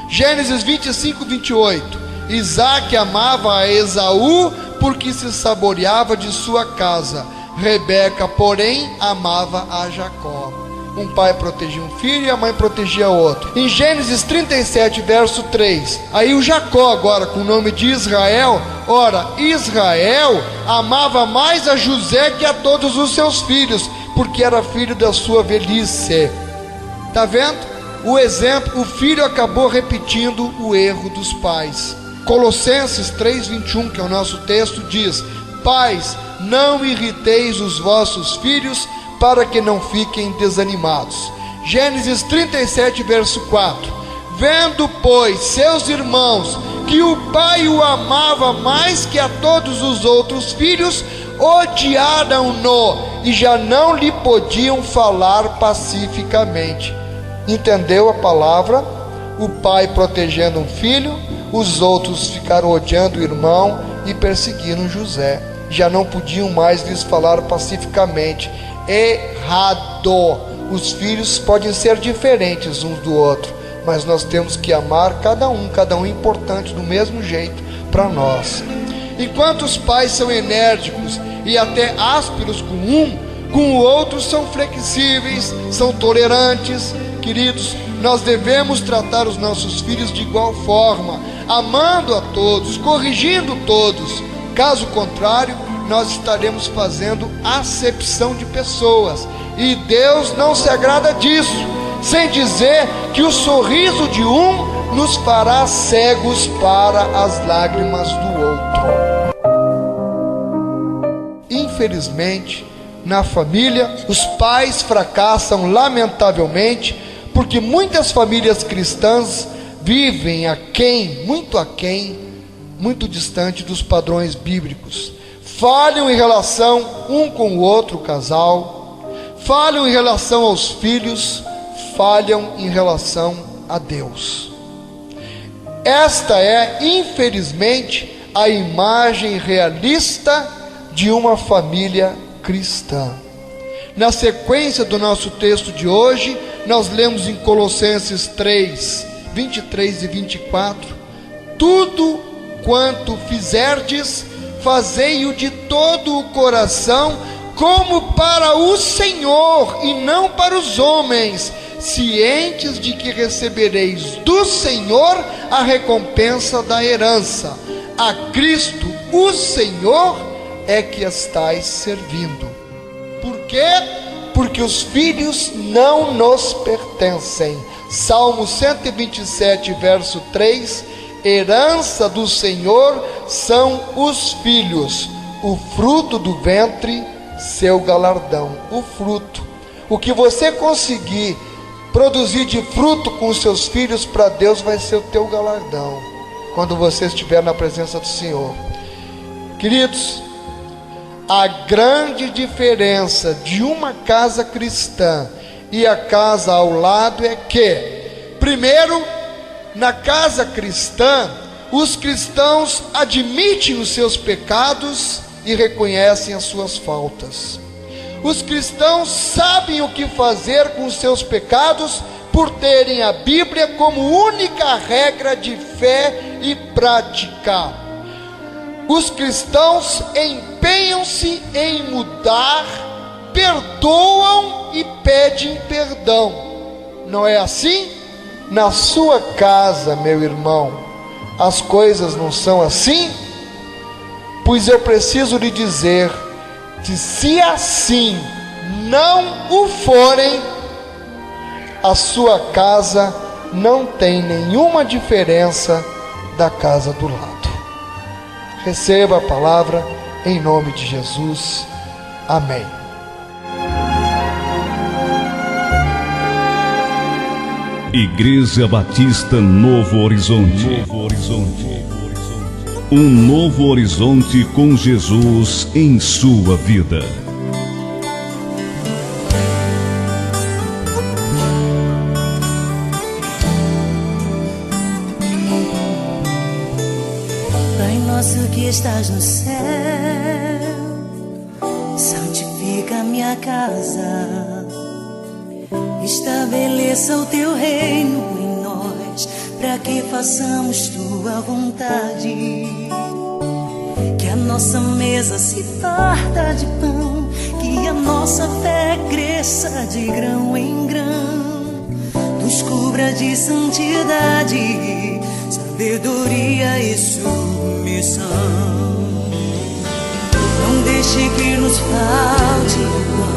Gênesis 25, 28. Isaac amava a Esaú porque se saboreava de sua casa. Rebeca, porém, amava a Jacó. Um pai protegia um filho e a mãe protegia outro. Em Gênesis 37, verso 3, aí o Jacó, agora com o nome de Israel, ora, Israel amava mais a José que a todos os seus filhos, porque era filho da sua velhice. Está vendo? O exemplo, o filho acabou repetindo o erro dos pais. Colossenses 3:21, que é o nosso texto, diz: pais, não irriteis os vossos filhos, para que não fiquem desanimados. Gênesis 37, verso 4. Vendo, pois, seus irmãos, que o pai o amava mais que a todos os outros filhos, odiaram-no, e já não lhe podiam falar pacificamente. Entendeu a palavra? O pai protegendo um filho, os outros ficaram odiando o irmão e perseguindo José. Já não podiam mais lhes falar pacificamente. Errado. Os filhos podem ser diferentes uns do outro, mas nós temos que amar cada um importante do mesmo jeito para nós. Enquanto os pais são enérgicos e até ásperos com o outro são flexíveis, são tolerantes. Queridos, nós devemos tratar os nossos filhos de igual forma, amando a todos, corrigindo todos. Caso contrário, nós estaremos fazendo acepção de pessoas, e Deus não se agrada disso, sem dizer que o sorriso de um nos fará cegos para as lágrimas do outro. Infelizmente, na família, os pais fracassam lamentavelmente, porque muitas famílias cristãs vivem muito distante dos padrões bíblicos. Falham em relação um com o outro, o casal, falham em relação aos filhos, falham em relação a Deus. Esta é, infelizmente, a imagem realista de uma família cristã. Na sequência do nosso texto de hoje, nós lemos em Colossenses 3, 23 e 24: tudo quanto fizerdes, fazei-o de todo o coração, como para o Senhor e não para os homens, cientes de que recebereis do Senhor a recompensa da herança. A Cristo, o Senhor, é que estais servindo. Por quê? Porque os filhos não nos pertencem. Salmo 127, verso 3: herança do Senhor são os filhos, o fruto do ventre, seu galardão. O fruto, o que você conseguir produzir de fruto com os seus filhos, para Deus vai ser o teu galardão, quando você estiver na presença do Senhor. Queridos, a grande diferença de uma casa cristã e a casa ao lado é que, primeiro, na casa cristã, os cristãos admitem os seus pecados e reconhecem as suas faltas. Os cristãos sabem o que fazer com os seus pecados, por terem a Bíblia como única regra de fé e prática. Os cristãos empenham-se em mudar, perdoam e pedem perdão. Não é assim? Na sua casa, meu irmão, as coisas não são assim? Pois eu preciso lhe dizer que se assim não o forem, a sua casa não tem nenhuma diferença da casa do lado. Receba a palavra em nome de Jesus. Amém. Igreja Batista Novo Horizonte. Um novo horizonte com Jesus em sua vida. Pai nosso que estás no céu, santifica minha casa. Estabeleça o teu reino em nós, para que façamos tua vontade. Que a nossa mesa se farta de pão, que a nossa fé cresça de grão em grão. Nos cubra de santidade, sabedoria e submissão. Não deixe que nos falte o pão,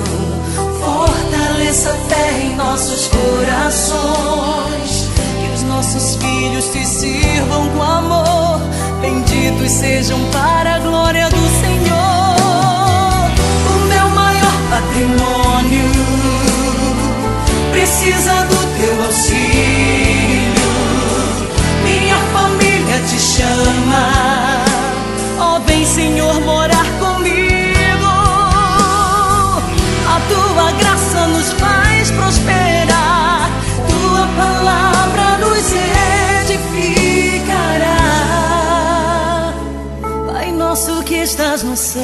fortaleça a fé em nossos corações. Que os nossos filhos te sirvam com amor, benditos sejam para a glória do Senhor. O meu maior patrimônio precisa do teu auxílio. Minha família te chama, ó vem Senhor morar comigo. A tua graça nos faz prosperar, tua palavra nos edificará. Pai nosso que estás no céu,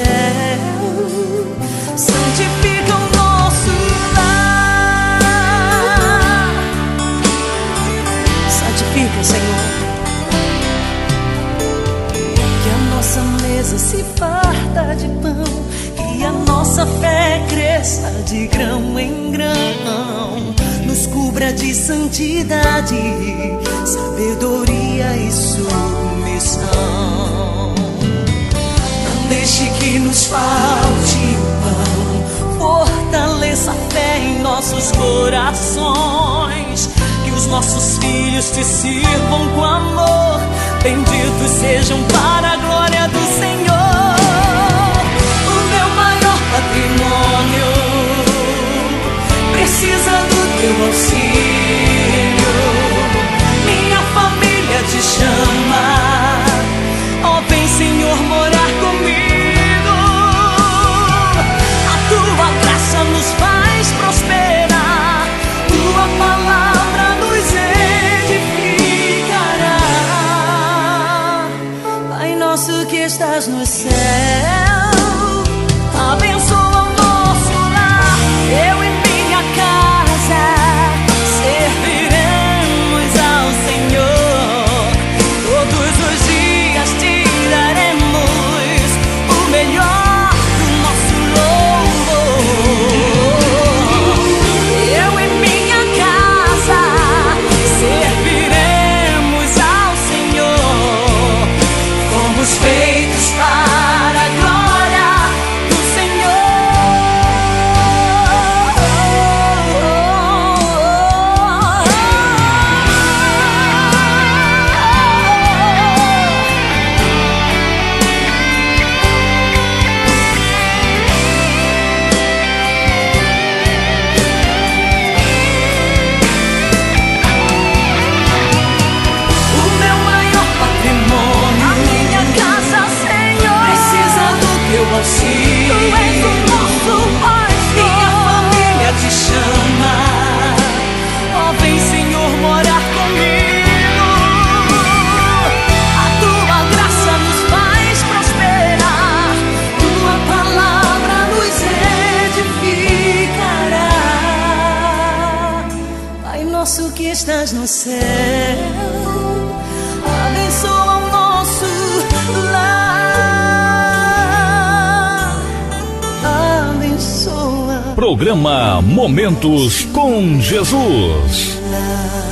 santifica o nosso lar. Santifica, Senhor, que a nossa mesa se farta de pão, que a nossa fé cresça de grão em grão. Nos cubra de santidade, sabedoria e submissão. Não deixe que nos falte o pão, fortaleça a fé em nossos corações. Que os nossos filhos te sirvam com amor, benditos sejam para a glória do Senhor. Patrimônio precisa do teu auxílio. Minha família te chama, ó vem Senhor morar comigo. A tua graça nos faz prosperar, tua palavra nos edificará. Pai nosso que estás no céu, abençoa o nosso lar, eu e minha casa serviremos ao Senhor. Todos os dias te daremos o melhor do nosso louvor. Eu e minha casa serviremos ao Senhor. Fomos feitos para a glória do estás no céu, abençoa o nosso lar, abençoa. Programa Momentos com Jesus. lá.